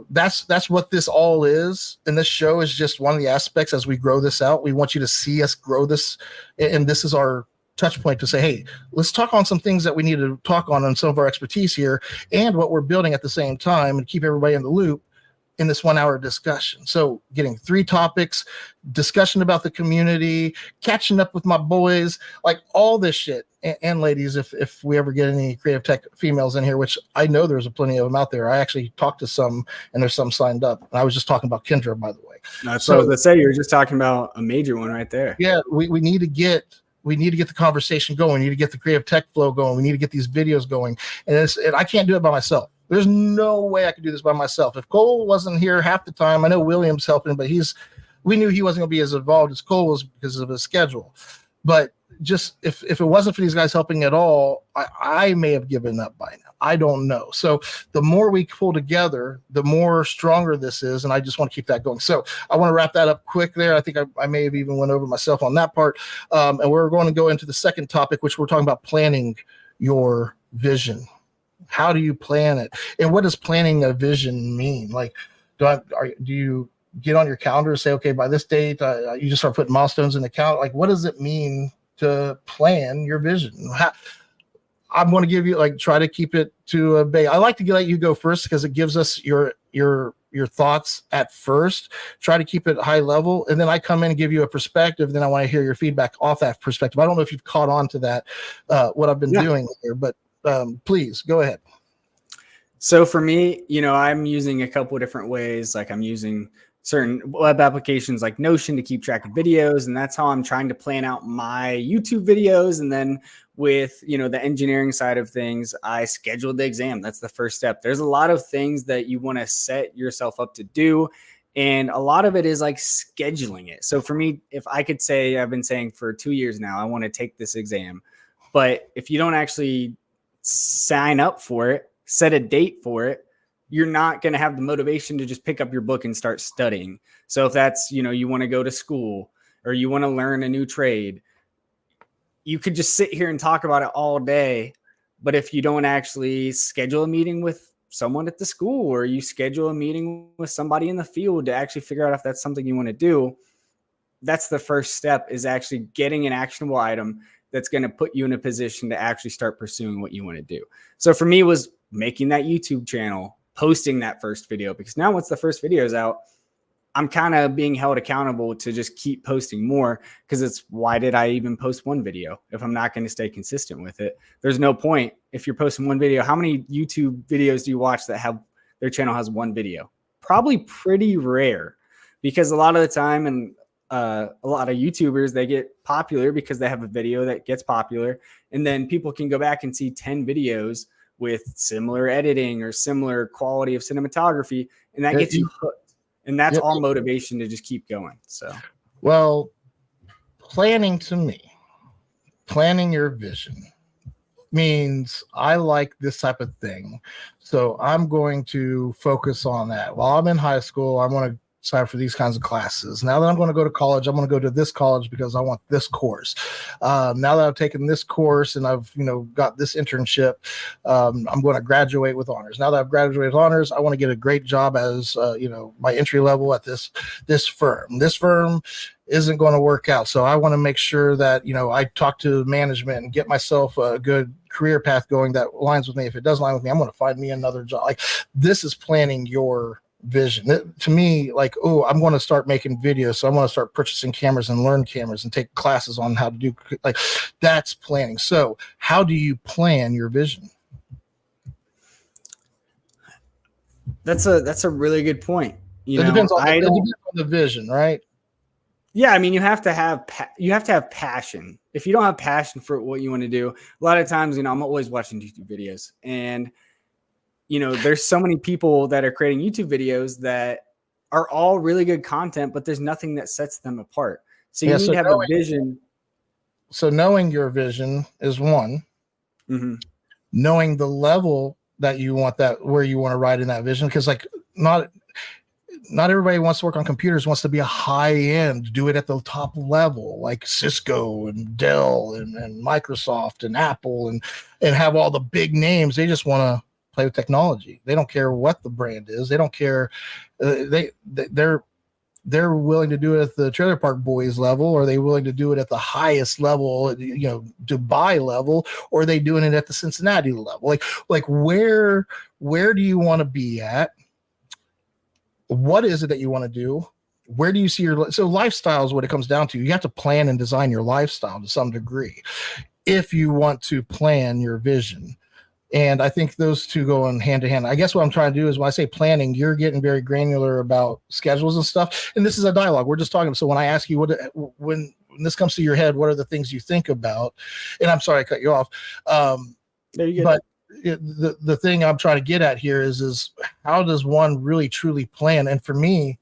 that's what this all is. And this show is just one of the aspects as we grow this out. We want you to see us grow this. And this is our touch point to say, hey, let's talk on some things that we need to talk on some of our expertise here and what we're building at the same time, and keep everybody in the loop in this 1-hour discussion. So getting 3 topics, discussion about the community, catching up with my boys, like all this shit. And ladies, if we ever get any creative tech females in here, which I know there's plenty of them out there. I actually talked to some, and there's some signed up. And I was just talking about Kendra, by the way. So let's say you're just talking about a major one right there. Yeah, we need to get the conversation going. We need to get the creative tech flow going. We need to get these videos going. And I can't do it by myself. There's no way I could do this by myself. If Cole wasn't here half the time, I know William's helping, but we knew he wasn't going to be as involved as Cole was because of his schedule. But just if it wasn't for these guys helping at all, I may have given up by now. I don't know. So the more we pull together, the more stronger this is, and I just want to keep that going. So I want to wrap that up quick there. I think I may have even went over myself on that part. And we're going to go into the second topic, which we're talking about planning your vision. How do you plan it? And what does planning a vision mean? Like, do you get on your calendar and say, okay, by this date, you just start putting milestones in the calendar? Like, what does it mean to plan your vision? I'm going to give you, try to keep it to a bay. I like to let you go first because it gives us your thoughts at first. Try to keep it high level, and then I come in and give you a perspective. Then I want to hear your feedback off that perspective. I don't know if you've caught on to that, what I've been doing here, but please go ahead. So for me, I'm using a couple of different ways. Like I'm using certain web applications like Notion to keep track of videos. And that's how I'm trying to plan out my YouTube videos. And then with, the engineering side of things, I scheduled the exam. That's the first step. There's a lot of things that you want to set yourself up to do. And a lot of it is like scheduling it. So for me, if I could say, I've been saying for 2 years now, I want to take this exam. But if you don't actually sign up for it, set a date for it, you're not going to have the motivation to just pick up your book and start studying. So if that's, you want to go to school or you want to learn a new trade, you could just sit here and talk about it all day. But if you don't actually schedule a meeting with someone at the school, or you schedule a meeting with somebody in the field to actually figure out if that's something you want to do, that's the first step, is actually getting an actionable item that's going to put you in a position to actually start pursuing what you want to do. So for me, was making that YouTube channel, posting that first video, because now once the first video is out, I'm kind of being held accountable to just keep posting more, because it's, why did I even post one video if I'm not going to stay consistent with it? There's no point. If you're posting one video, how many YouTube videos do you watch that have their channel has one video? Probably pretty rare, because a lot of the time, and a lot of YouTubers, they get popular because they have a video that gets popular, and then people can go back and see 10 videos with similar editing or similar quality of cinematography, and that gets you hooked. And that's all motivation to just keep going. So, well, planning your vision means I like this type of thing. So I'm going to focus on that. While I'm in high school, I want to sign up for these kinds of classes. Now that I'm going to go to college, I'm going to go to this college because I want this course. Now that I've taken this course and I've, got this internship, I'm going to graduate with honors. Now that I've graduated with honors, I want to get a great job as, my entry level at this firm. This firm isn't going to work out. So I want to make sure that, I talk to management and get myself a good career path going that aligns with me. If it doesn't align with me, I'm going to find me another job. Like, this is planning your vision. To me, like, I'm going to start making videos, so I'm going to start purchasing cameras and learn cameras and take classes on how to do, like, that's planning. So how do you plan your vision? That's a really good point. It depends on the vision, right? Yeah, I mean, you have to have passion. If you don't have passion for what you want to do, a lot of times, I'm always watching YouTube videos, and there's so many people that are creating YouTube videos that are all really good content, but there's nothing that sets them apart. So you need to have a vision. So knowing your vision is one. Mm-hmm. Knowing the level that you want, where you want to ride in that vision, because like not everybody wants to work on computers, wants to be a high end, do it at the top level, like Cisco and Dell and Microsoft and Apple and have all the big names. They just want to play with technology. They don't care what the brand is. They don't care. They're willing to do it at the Trailer Park Boys level, or are they willing to do it at the highest level, Dubai level, or are they doing it at the Cincinnati level? Like where do you want to be at? What is it that you want to do? Where do you see so lifestyle is what it comes down to. You have to plan and design your lifestyle to some degree if you want to plan your vision. And I think those two go in hand to hand. I guess what I'm trying to do is, when I say planning, you're getting very granular about schedules and stuff. And this is a dialogue. We're just talking. So when I ask you when this comes to your head, what are the things you think about? And I'm sorry I cut you off. But the thing I'm trying to get at here is how does one really truly plan? And for me,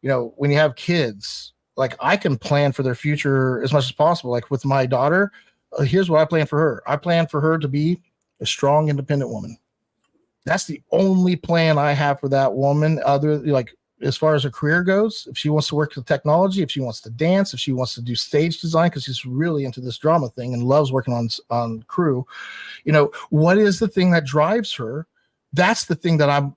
when you have kids, like, I can plan for their future as much as possible. Like with my daughter, here's what I plan for her. I plan for her to be a strong, independent woman. That's the only plan I have for that woman. As far as her career goes, if she wants to work with technology, if she wants to dance, if she wants to do stage design, because she's really into this drama thing and loves working on crew, what is the thing that drives her? That's the thing that I'm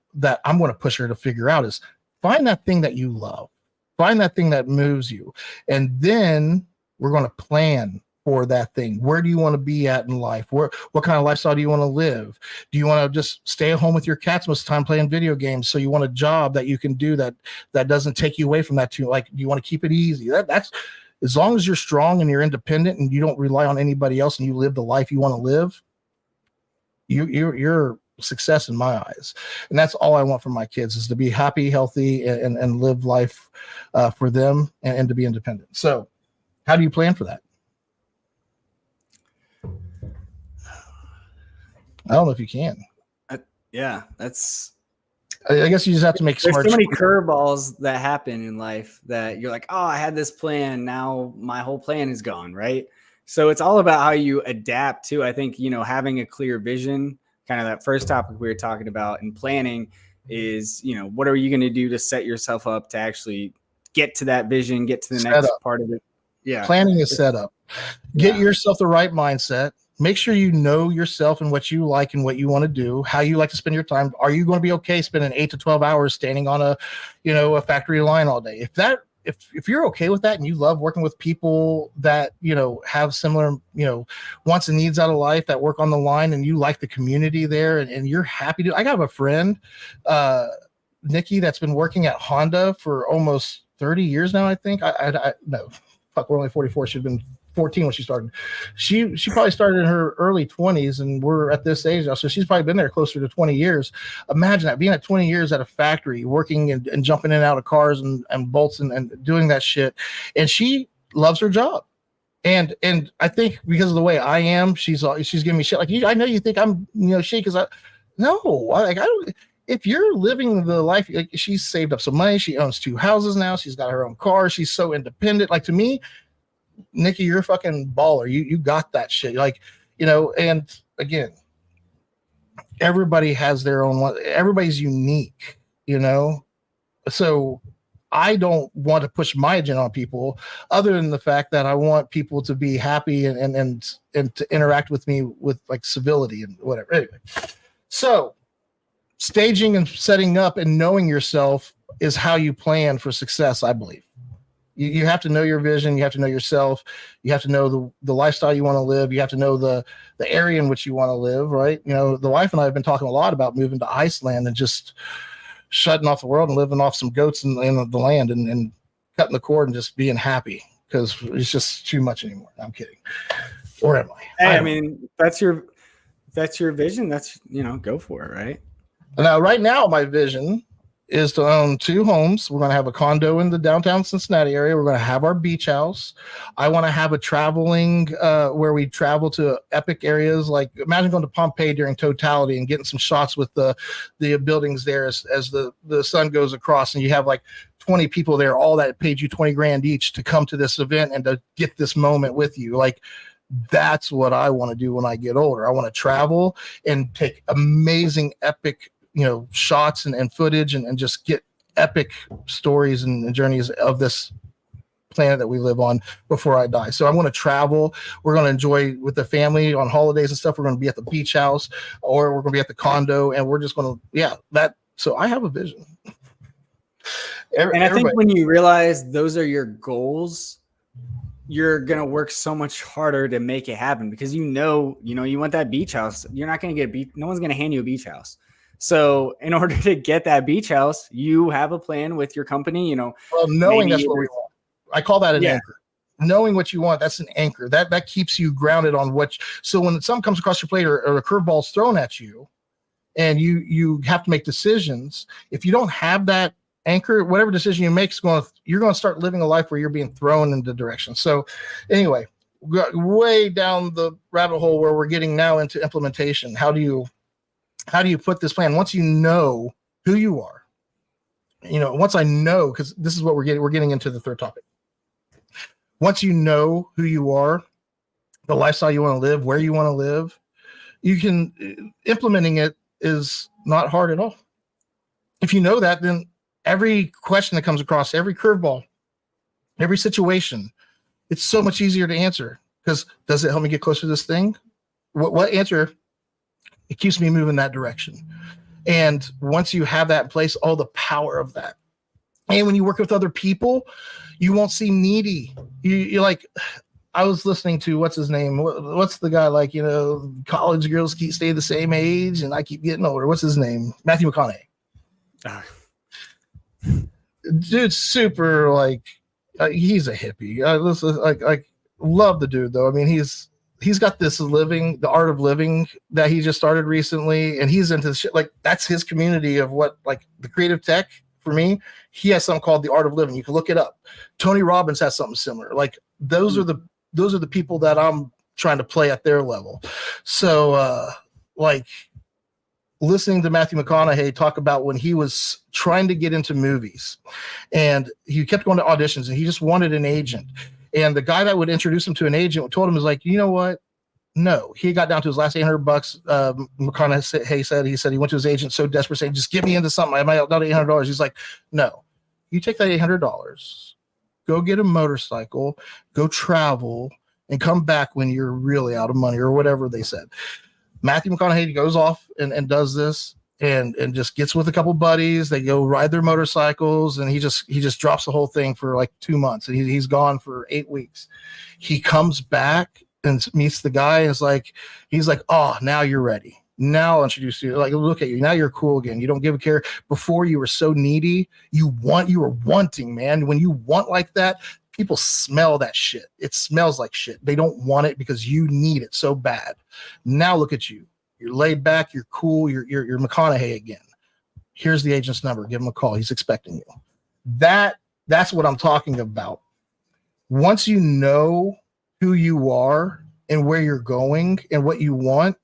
going to push her to figure out, is find that thing that you love, find that thing that moves you, and then we're going to plan for that thing. Where do you want to be at in life? What kind of lifestyle do you want to live? Do you want to just stay at home with your cats most of the time playing video games? So you want a job that you can do that doesn't take you away from that too. Like, do you want to keep it easy? That's as long as you're strong and you're independent and you don't rely on anybody else and you live the life you want to live, you're success in my eyes. And that's all I want for my kids, is to be happy, healthy, and live life for them, and to be independent. So how do you plan for that? I don't know if you can. Yeah, that's. I guess you just have to make There's smart. so many curveballs that happen in life that you're like, oh, I had this plan. Now my whole plan is gone, right? So it's all about how you adapt to. I think, having a clear vision, kind of that first topic we were talking about, and planning is, what are you going to do to set yourself up to actually get to that vision, get to the next part of it. Yeah. Planning is set up. Get Yeah. yourself the right mindset. Make sure you know yourself and what you like and what you want to do, how you like to spend your time. Are you going to be okay spending 8 to 12 hours standing on a factory line all day? If you're okay with that, and you love working with people that, have similar, wants and needs out of life, that work on the line, and you like the community there, and you're happy to. I have a friend, Nikki, that's been working at Honda for almost 30 years now, I think. No, fuck, we're only 44. She'd been 14 when she started. She probably started in her early 20s, and we're at this age now, so she's probably been there closer to 20 years. Imagine that, being at 20 years at a factory, working and jumping in and out of cars and bolts and doing that shit, and she loves her job. And I think because of the way I am, she's giving me shit like, I know you think I'm shit, because I don't. If you're living the life, like, she's saved up some money, she owns 2 houses now, she's got her own car, she's so independent. Like, to me, Nikki, you're a fucking baller. You got that shit. Like, and again, everybody has their own one. Everybody's unique, So I don't want to push my agenda on people, other than the fact that I want people to be happy and to interact with me with like civility and whatever. Anyway, so staging and setting up and knowing yourself is how you plan for success, I believe. You have to know your vision. You have to know yourself. You have to know the lifestyle you want to live. You have to know the area in which you want to live, right? The wife and I have been talking a lot about moving to Iceland and just shutting off the world and living off some goats in the land and cutting the cord and just being happy, because it's just too much anymore. I'm kidding. Or am I? Hey, I mean, that's your vision. That's, go for it, right? Now, right now, my vision is to own 2 homes. We're going to have a condo in the downtown Cincinnati area. We're going to have our beach house. I want to have a traveling where we travel to epic areas. Like, imagine going to Pompeii during totality and getting some shots with the buildings there as the sun goes across, and you have like 20 people there, all that paid you $20,000 each to come to this event and to get this moment with you. Like, that's what I want to do when I get older. I want to travel and take amazing, epic shots and footage and just get epic stories and journeys of this planet that we live on before I die. So I'm going to travel. We're going to enjoy with the family on holidays and stuff. We're going to be at the beach house, or we're going to be at the condo, and we're just going to, so I have a vision. And I think when you realize those are your goals, you're going to work so much harder to make it happen, because you want that beach house. You're not going to get no one's going to hand you a beach house. So in order to get that beach house, you have a plan with your company, Well, knowing that's what we want. I call that an anchor. Knowing what you want, that's an anchor. That keeps you grounded on so when something comes across your plate, or a curveball's thrown at you, and you have to make decisions, if you don't have that anchor, whatever decision you make you're going to start living a life where you're being thrown in the direction. So anyway, we got way down the rabbit hole where we're getting now into implementation. How do you put this plan once you know who you are? Once I know, because this is what we're getting into the third topic. Once you know who you are, the lifestyle you want to live, where you want to live, implementing it is not hard at all. If you know that, then every question that comes across, every curveball, every situation, it's so much easier to answer, because does it help me get closer to this thing? What answer? It keeps me moving that direction. And once you have that in place, all the power of that. And when you work with other people, you won't seem needy. You're like, I was listening to, what's his name? What's the guy, like, college girls stay the same age and I keep getting older. What's his name? Matthew McConaughey. Dude's super, like, he's a hippie. Listen, like love the dude though. I mean, he's he's got this living, the art of living that he just started recently, and he's into shit like that's his community of what like the creative tech. For me, he has something called the art of living. You can look it up. Tony Robbins has something similar. Like those are the people that I'm trying to play at their level. So like listening to Matthew McConaughey talk about when he was trying to get into movies and he kept going to auditions and he just wanted an agent. And the guy that would introduce him to an agent told him, was like, you know what? No, he got down to his last $800. McConaughey said he went to his agent so desperate, saying, just get me into something. I might have done $800. He's like, no, you take that $800, go get a motorcycle, go travel, and come back when you're really out of money or whatever they said. Matthew McConaughey goes off and does this and just gets with a couple buddies. They go ride their motorcycles, and he just drops the whole thing for like 2 months. And he's gone for 8 weeks. He comes back and meets the guy, and he's like, oh, now you're ready. Now I'll introduce you. Like, look at you. Now you're cool again. You don't give a care. Before you were so needy. You were wanting, man. When you want like that, people smell that shit. It smells like shit. They don't want it because you need it so bad. Now look at you. You're laid back. You're cool. You're McConaughey again. Here's the agent's number. Give him a call. He's expecting you. That's what I'm talking about. Once you know who you are and where you're going and what you want,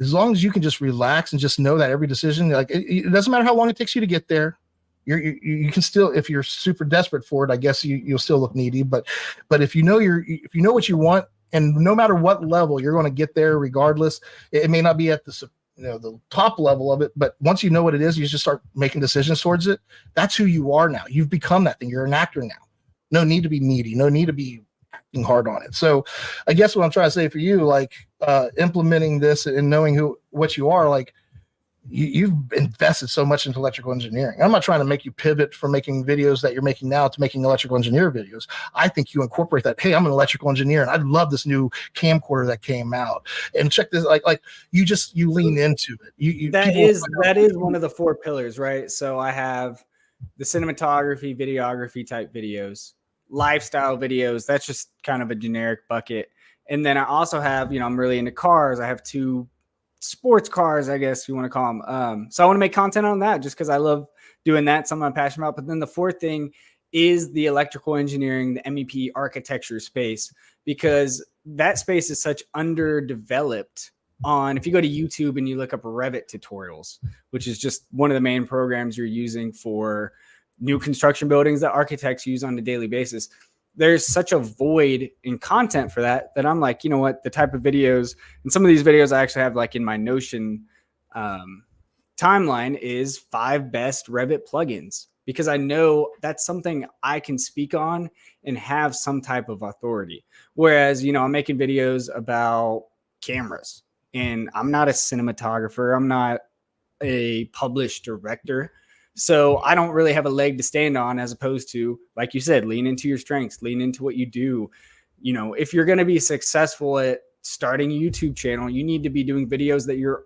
as long as you can just relax and just know that every decision, like it doesn't matter how long it takes you to get there. You can still, if you're super desperate for it, I guess you'll still look needy. But if you know what you want, and no matter what level you're going to get there, regardless, it may not be at the top level of it, but once you know what it is, you just start making decisions towards it. That's who you are now. You've become that thing. You're an actor now. No need to be needy. No need to be acting hard on it. So I guess what I'm trying to say for you, like implementing this and knowing what you are, like you've invested so much into electrical engineering. I'm not trying to make you pivot from making videos that you're making now to making electrical engineer videos. I think you incorporate that. Hey, I'm an electrical engineer and I love this new camcorder that came out, and check this. Like you lean into it. That is one of the 4 pillars, right? So I have the cinematography, videography type videos, lifestyle videos. That's just kind of a generic bucket. And then I also have, I'm really into cars. I have 2 sports cars, I guess you want to call them. So I want to make content on that just because I love doing that. Something I'm passionate about. But then the 4th thing is the electrical engineering, the MEP architecture space, because that space is such underdeveloped. If you go to YouTube and you look up Revit tutorials, which is just one of the main programs you're using for new construction buildings that architects use on a daily basis, there's such a void in content for that I'm like, you know what, the type of videos, and some of these videos I actually have like in my Notion timeline is 5 best Revit plugins, because I know that's something I can speak on and have some type of authority. Whereas, I'm making videos about cameras and I'm not a cinematographer. I'm not a published director. So I don't really have a leg to stand on, as opposed to, like you said, lean into your strengths, lean into what you do. If you're going to be successful at starting a YouTube channel, you need to be doing videos that you're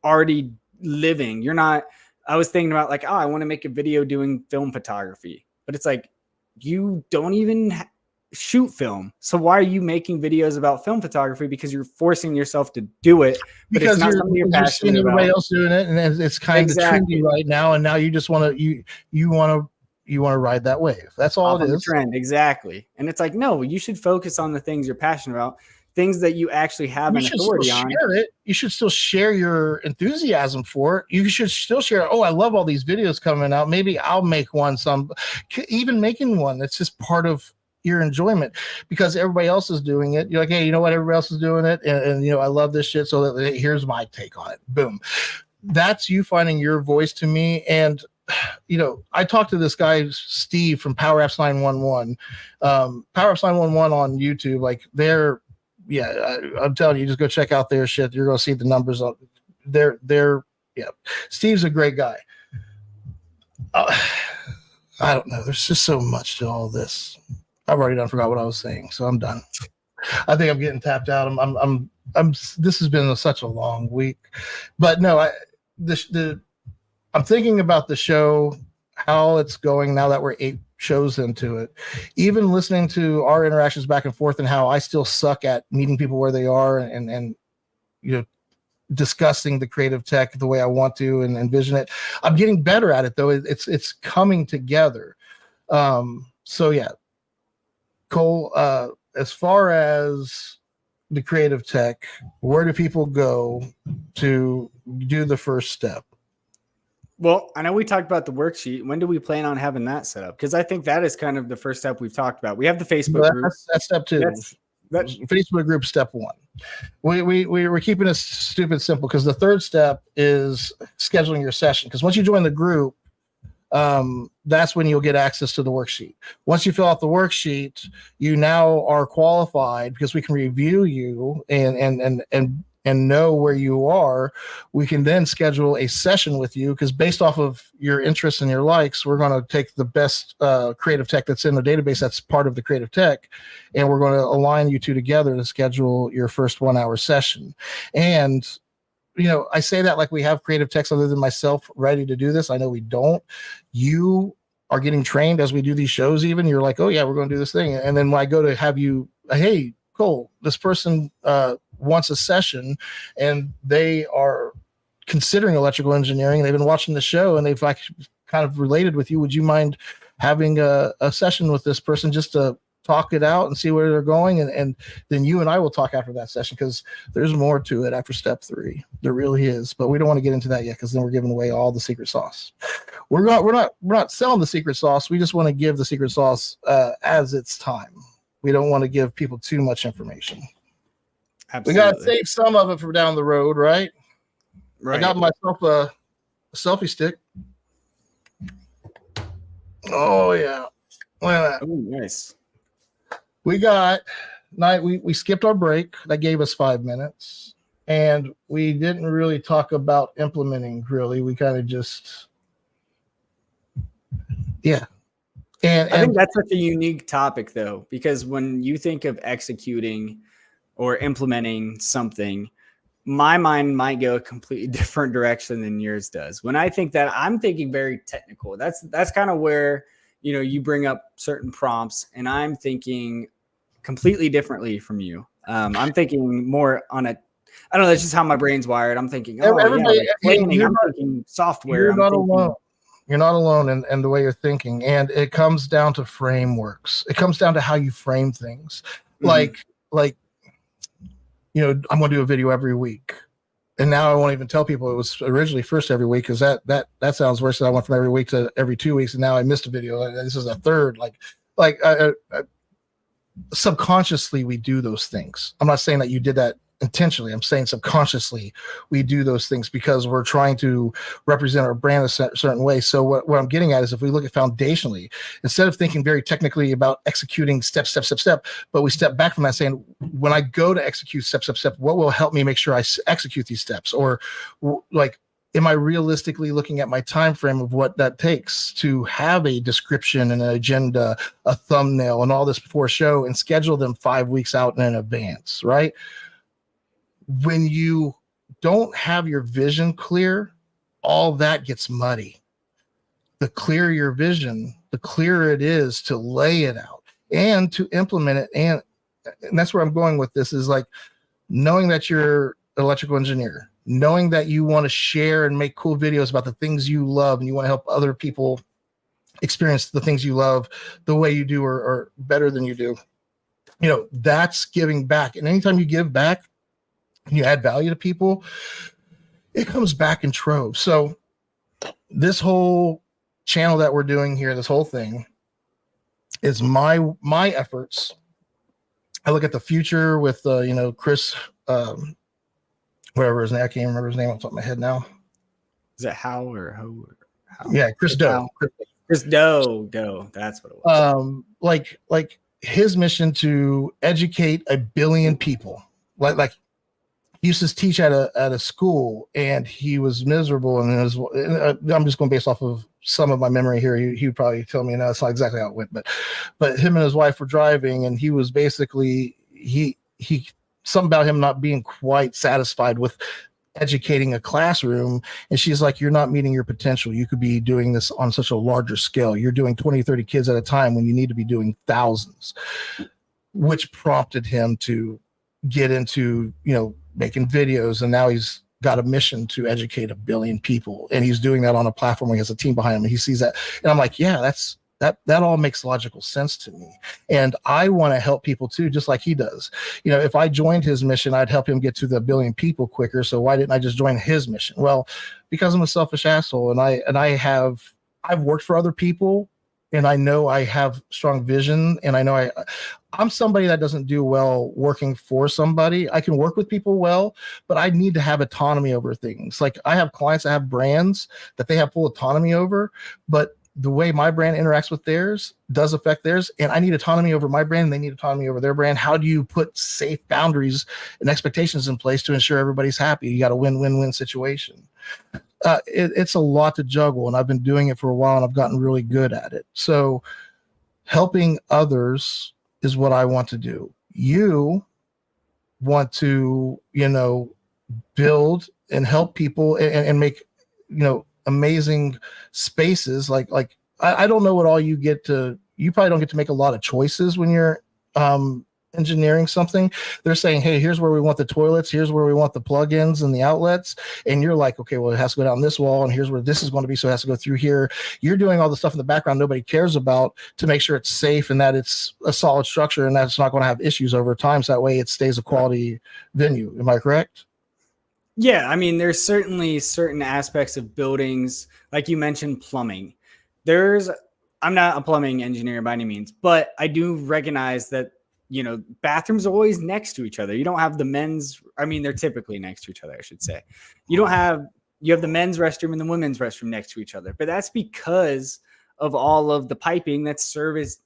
already living. I was thinking about like, I want to make a video doing film photography, but it's like, you don't even shoot film. So why are you making videos about film photography? Because you're forcing yourself to do it, but because it's not something you're passionate about. Everybody else doing it, and it's kind of trendy right now. And now you just want to ride that wave. That's all it is. Trend, exactly. And it's like, no, you should focus on the things you're passionate about, things that you actually have an authority on. You should still share your enthusiasm for it. You should still share. Oh, I love all these videos coming out. Maybe I'll make one. Even making one. That's just part of your enjoyment, because everybody else is doing it. You're like, hey, you know what? Everybody else is doing it. And I love this shit. So here's my take on it. Boom. That's you finding your voice to me. And, I talked to this guy, Steve from Power Apps 911, Power Apps 911 on YouTube. Like I'm telling you, just go check out their shit. You're going to see the numbers. Steve's a great guy. I don't know. There's just so much to all this. I've already forgot what I was saying, so I'm done. I think I'm getting tapped out. This has been such a long week, but no, I'm thinking about the show, how it's going now that we're shows into it. Even listening to our interactions back and forth and how I still suck at meeting people where they are and discussing the creative tech the way I want to and envision it. I'm getting better at it though. It's coming together. So yeah, Cole, as far as the creative tech, where do people go to do the first step? Well, I know we talked about the worksheet. When do we plan on having that set up? Because I think that is kind of the first step we've talked about. We have the Facebook group. That's step 2. Facebook group, step 1. We're keeping it stupid simple because the third step is scheduling your session. Because once you join the group, that's when you'll get access to the worksheet. Once you fill out the worksheet, you now are qualified because we can review you and know where you are. We can then schedule a session with you because based off of your interests and your likes, we're going to take the best creative tech that's in the database that's part of the creative tech, and we're going to align you two together to schedule your first 1-hour session. And I say that like we have creative techs other than myself ready to do this. I know we don't. You are getting trained as we do these shows. Even you're like, oh yeah, we're going to do this thing. And then when I go to have you, hey, Cole, this person wants a session and they are considering electrical engineering. They've been watching the show and they've like kind of related with you. Would you mind having a session with this person just to talk it out and see where they're going? And then you and I will talk after that session because there's more to it after step 3. There really is, but we don't want to get into that yet because then we're giving away all the secret sauce. We're not selling the secret sauce. We just want to give the secret sauce as it's time. We don't want to give people too much information. Absolutely. We got to save some of it for down the road, right? I got myself a selfie stick. Oh yeah. Look at that. Oh, nice. We skipped our break. That gave us 5 minutes. And we didn't really talk about implementing, really. We kind of just, yeah. And I think that's such a unique topic, though, because when you think of executing or implementing something, my mind might go a completely different direction than yours does. When I think that, I'm thinking very technical. That's kind of where, you bring up certain prompts, and I'm thinking completely differently from you. I'm thinking more on I don't know, that's just how my brain's wired. I'm thinking, planning, I'm thinking software. You're not alone. You're not alone in the way you're thinking. And it comes down to frameworks. It comes down to how you frame things. Mm-hmm. Like, I'm going to do a video every week. And now I won't even tell people it was originally first every week because that sounds worse than I went from every week to every 2 weeks. And now I missed a video. This is a third. Subconsciously we do those things. I'm not saying that you did that intentionally. I'm saying subconsciously we do those things because we're trying to represent our brand a certain way. So what I'm getting at is if we look at foundationally, instead of thinking very technically about executing step, but we step back from that saying, when I go to execute step, what will help me make sure I execute these steps? Or like, am I realistically looking at my time frame of what that takes to have a description and an agenda, a thumbnail, and all this before a show and schedule them 5 weeks out in advance, right? When you don't have your vision clear, all that gets muddy. The clearer your vision, the clearer it is to lay it out and to implement it. And that's where I'm going with this is like knowing that you're an electrical engineer, knowing that you want to share and make cool videos about the things you love and you want to help other people experience the things you love the way you do or better than you do. That's giving back. And anytime you give back, and you add value to people, it comes back in troves. So this whole channel that we're doing here, this whole thing is my efforts. I look at the future with Chris, whatever his name, I can't remember his name off the top of my head now. Is it How or Ho? Yeah, Chris Doe. Chris Doe. That's what it was. Like his mission to educate 1 billion people. Like he used to teach at a school and he was miserable. And I'm just going based off of some of my memory here. He would probably tell me, no, it's not exactly how it went, but him and his wife were driving and he was basically, he something about him not being quite satisfied with educating a classroom, and she's like, you're not meeting your potential. You could be doing this on such a larger scale. You're doing 20, 30 kids at a time when you need to be doing thousands, which prompted him to get into, making videos. And now he's got a mission to educate 1 billion people, and he's doing that on a platform where he has a team behind him, and he sees that, and I'm like, yeah, that all makes logical sense to me. And I want to help people too, just like he does. If I joined his mission, I'd help him get to the 1 billion people quicker. So why didn't I just join his mission? Well, because I'm a selfish asshole, and I've worked for other people, and I know I have strong vision, and I know I'm somebody that doesn't do well working for somebody. I can work with people well, but I need to have autonomy over things. Like, I have clients that have brands that they have full autonomy over, but the way my brand interacts with theirs does affect theirs, and I need autonomy over my brand, and they need autonomy over their brand. How do you put safe boundaries and expectations in place to ensure everybody's happy? You got a win-win-win situation. It's a lot to juggle, and I've been doing it for a while, and I've gotten really good at it. So helping others is what I want to do. You want to, build and help people and make, amazing spaces. Like I don't know what all you probably don't get to make a lot of choices when you're engineering something. They're saying, hey, here's where we want the toilets, here's where we want the plugins and the outlets, and you're like, okay, well, it has to go down this wall, and here's where this is going to be, so it has to go through here. You're doing all the stuff in the background nobody cares about to make sure it's safe and that it's a solid structure and that it's not going to have issues over time, so that way it stays a quality venue. Am I correct? Yeah, I mean, there's certainly certain aspects of buildings, like you mentioned, plumbing. I'm not a plumbing engineer by any means, but I do recognize that, bathrooms are always next to each other. You don't have they're typically next to each other, I should say. You have the men's restroom and the women's restroom next to each other, but that's because of all of the piping that's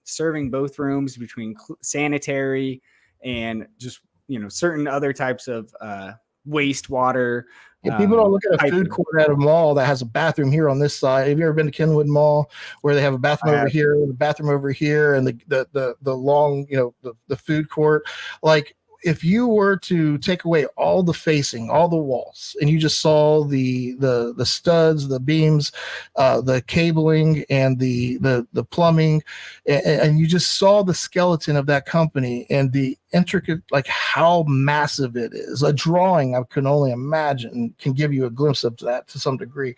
serving both rooms between sanitary and just, certain other types of, wastewater. Yeah, people don't look at a food court at a mall that has a bathroom here on this side. Have you ever been to Kenwood Mall where they have a bathroom over here, the bathroom over here, and the long, the food court? Like, if you were to take away all the facing, all the walls, and you just saw the studs, the beams, the cabling, and the plumbing, and you just saw the skeleton of that company and the intricate, like how massive it is. A drawing, I can only imagine, can give you a glimpse of that to some degree,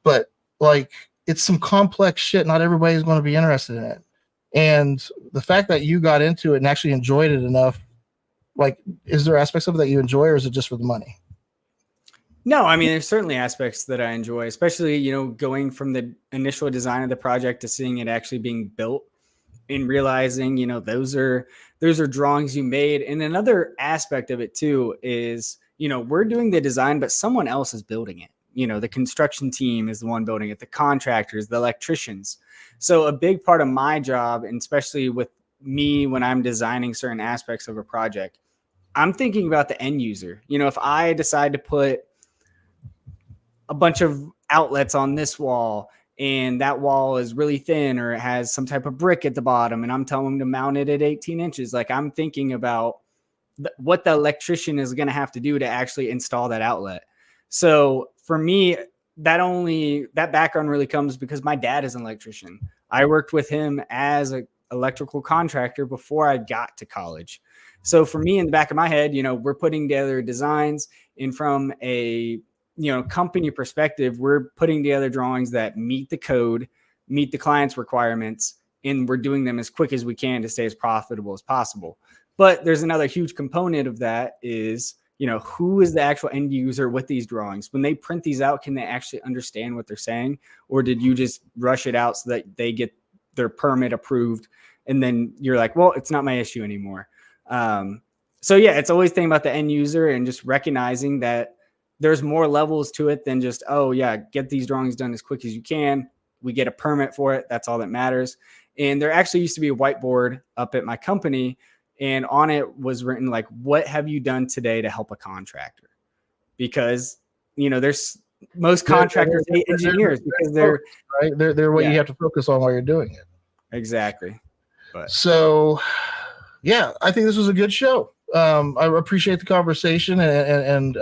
but like, it's some complex shit. Not everybody's going to be interested in it, and the fact that you got into it and actually enjoyed it enough. Like, is there aspects of it that you enjoy, or is it just for the money? No, I mean, there's certainly aspects that I enjoy, especially, going from the initial design of the project to seeing it actually being built and realizing, those are drawings you made. And another aspect of it too is, we're doing the design, but someone else is building it. The construction team is the one building it, the contractors, the electricians. So a big part of my job, and especially with me when I'm designing certain aspects of a project, I'm thinking about the end user. If I decide to put a bunch of outlets on this wall and that wall is really thin, or it has some type of brick at the bottom, and I'm telling them to mount it at 18 inches, like, I'm thinking about what the electrician is going to have to do to actually install that outlet. So for me, that background really comes because my dad is an electrician. I worked with him as an electrical contractor before I got to college. So for me, in the back of my head, we're putting together designs, and from a, company perspective, we're putting together drawings that meet the code, meet the client's requirements, and we're doing them as quick as we can to stay as profitable as possible. But there's another huge component of that is, who is the actual end user with these drawings? When they print these out, can they actually understand what they're saying? Or did you just rush it out so that they get their permit approved, and then you're like, well, it's not my issue anymore? So yeah, it's always thinking about the end user and just recognizing that there's more levels to it than just, oh yeah, get these drawings done as quick as you can. We get a permit for it. That's all that matters. And there actually used to be a whiteboard up at my company, and on it was written, like, what have you done today to help a contractor? Because, there's most contractors hate engineers because they're right. They're what you have to focus on while you're doing it. Exactly. So yeah, I think this was a good show. I appreciate the conversation, and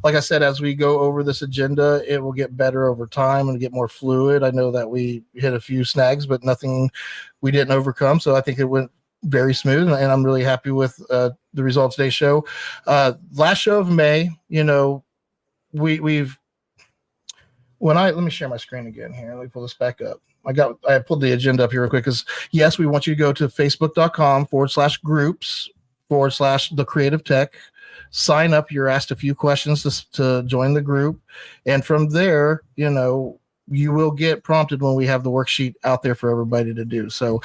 like I said, as we go over this agenda, it will get better over time and get more fluid. I know that we hit a few snags, but nothing we didn't overcome. So I think it went very smooth, and I'm really happy with the results of today's show. Last show of May, we've let me share my screen again here. Let me pull this back up. I pulled the agenda up here real quick because yes, we want you to go to facebook.com/groups/the creative tech, sign up. You're asked a few questions to join the group. And from there, you will get prompted when we have the worksheet out there for everybody to do. So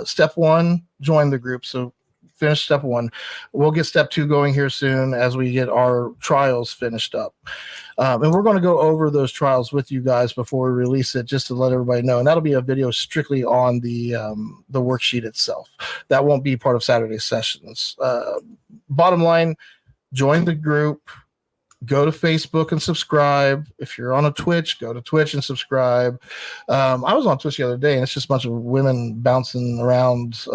step one, join the group. So finish step one. We'll get step two going here soon as we get our trials finished up. And we're going to go over those trials with you guys before we release it, just to let everybody know. And that'll be a video strictly on the worksheet itself. That won't be part of Saturday's sessions. Bottom line, join the group. Go to Facebook and subscribe. If you're on a Twitch, go to Twitch and subscribe. I was on Twitch the other day, and it's just a bunch of women bouncing around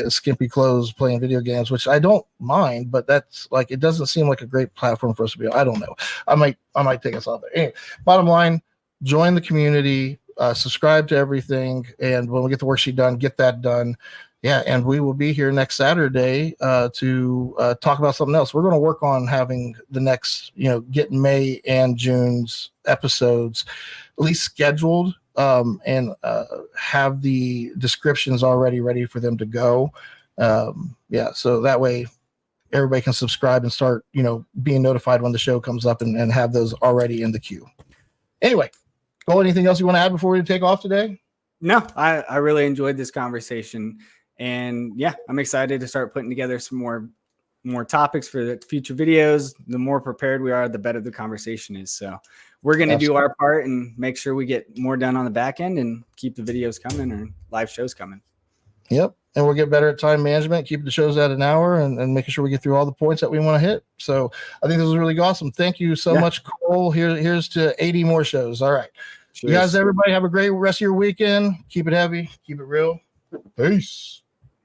skimpy clothes playing video games, which I don't mind, but that's like, it doesn't seem like a great platform for us to be on. I don't know. I might take us off there. Anyway, bottom line, join the community, subscribe to everything, and when we get the worksheet done, get that done. Yeah, and we will be here next Saturday to talk about something else. We're going to work on having the next, getting May and June's episodes at least scheduled and have the descriptions already ready for them to go. So that way everybody can subscribe and start, being notified when the show comes up and have those already in the queue. Anyway, Cole, anything else you want to add before we take off today? No, I really enjoyed this conversation. And yeah, I'm excited to start putting together some more topics for the future videos. The more prepared we are, the better the conversation is. So we're going to do our part and make sure we get more done on the back end and keep the videos coming or live shows coming. Yep. And we'll get better at time management, keep the shows at an hour and making sure we get through all the points that we want to hit. So I think this was really awesome. Thank you so much, Cole. Here's to 80 more shows. All right. Cheers. You guys, everybody have a great rest of your weekend. Keep it heavy. Keep it real. Peace.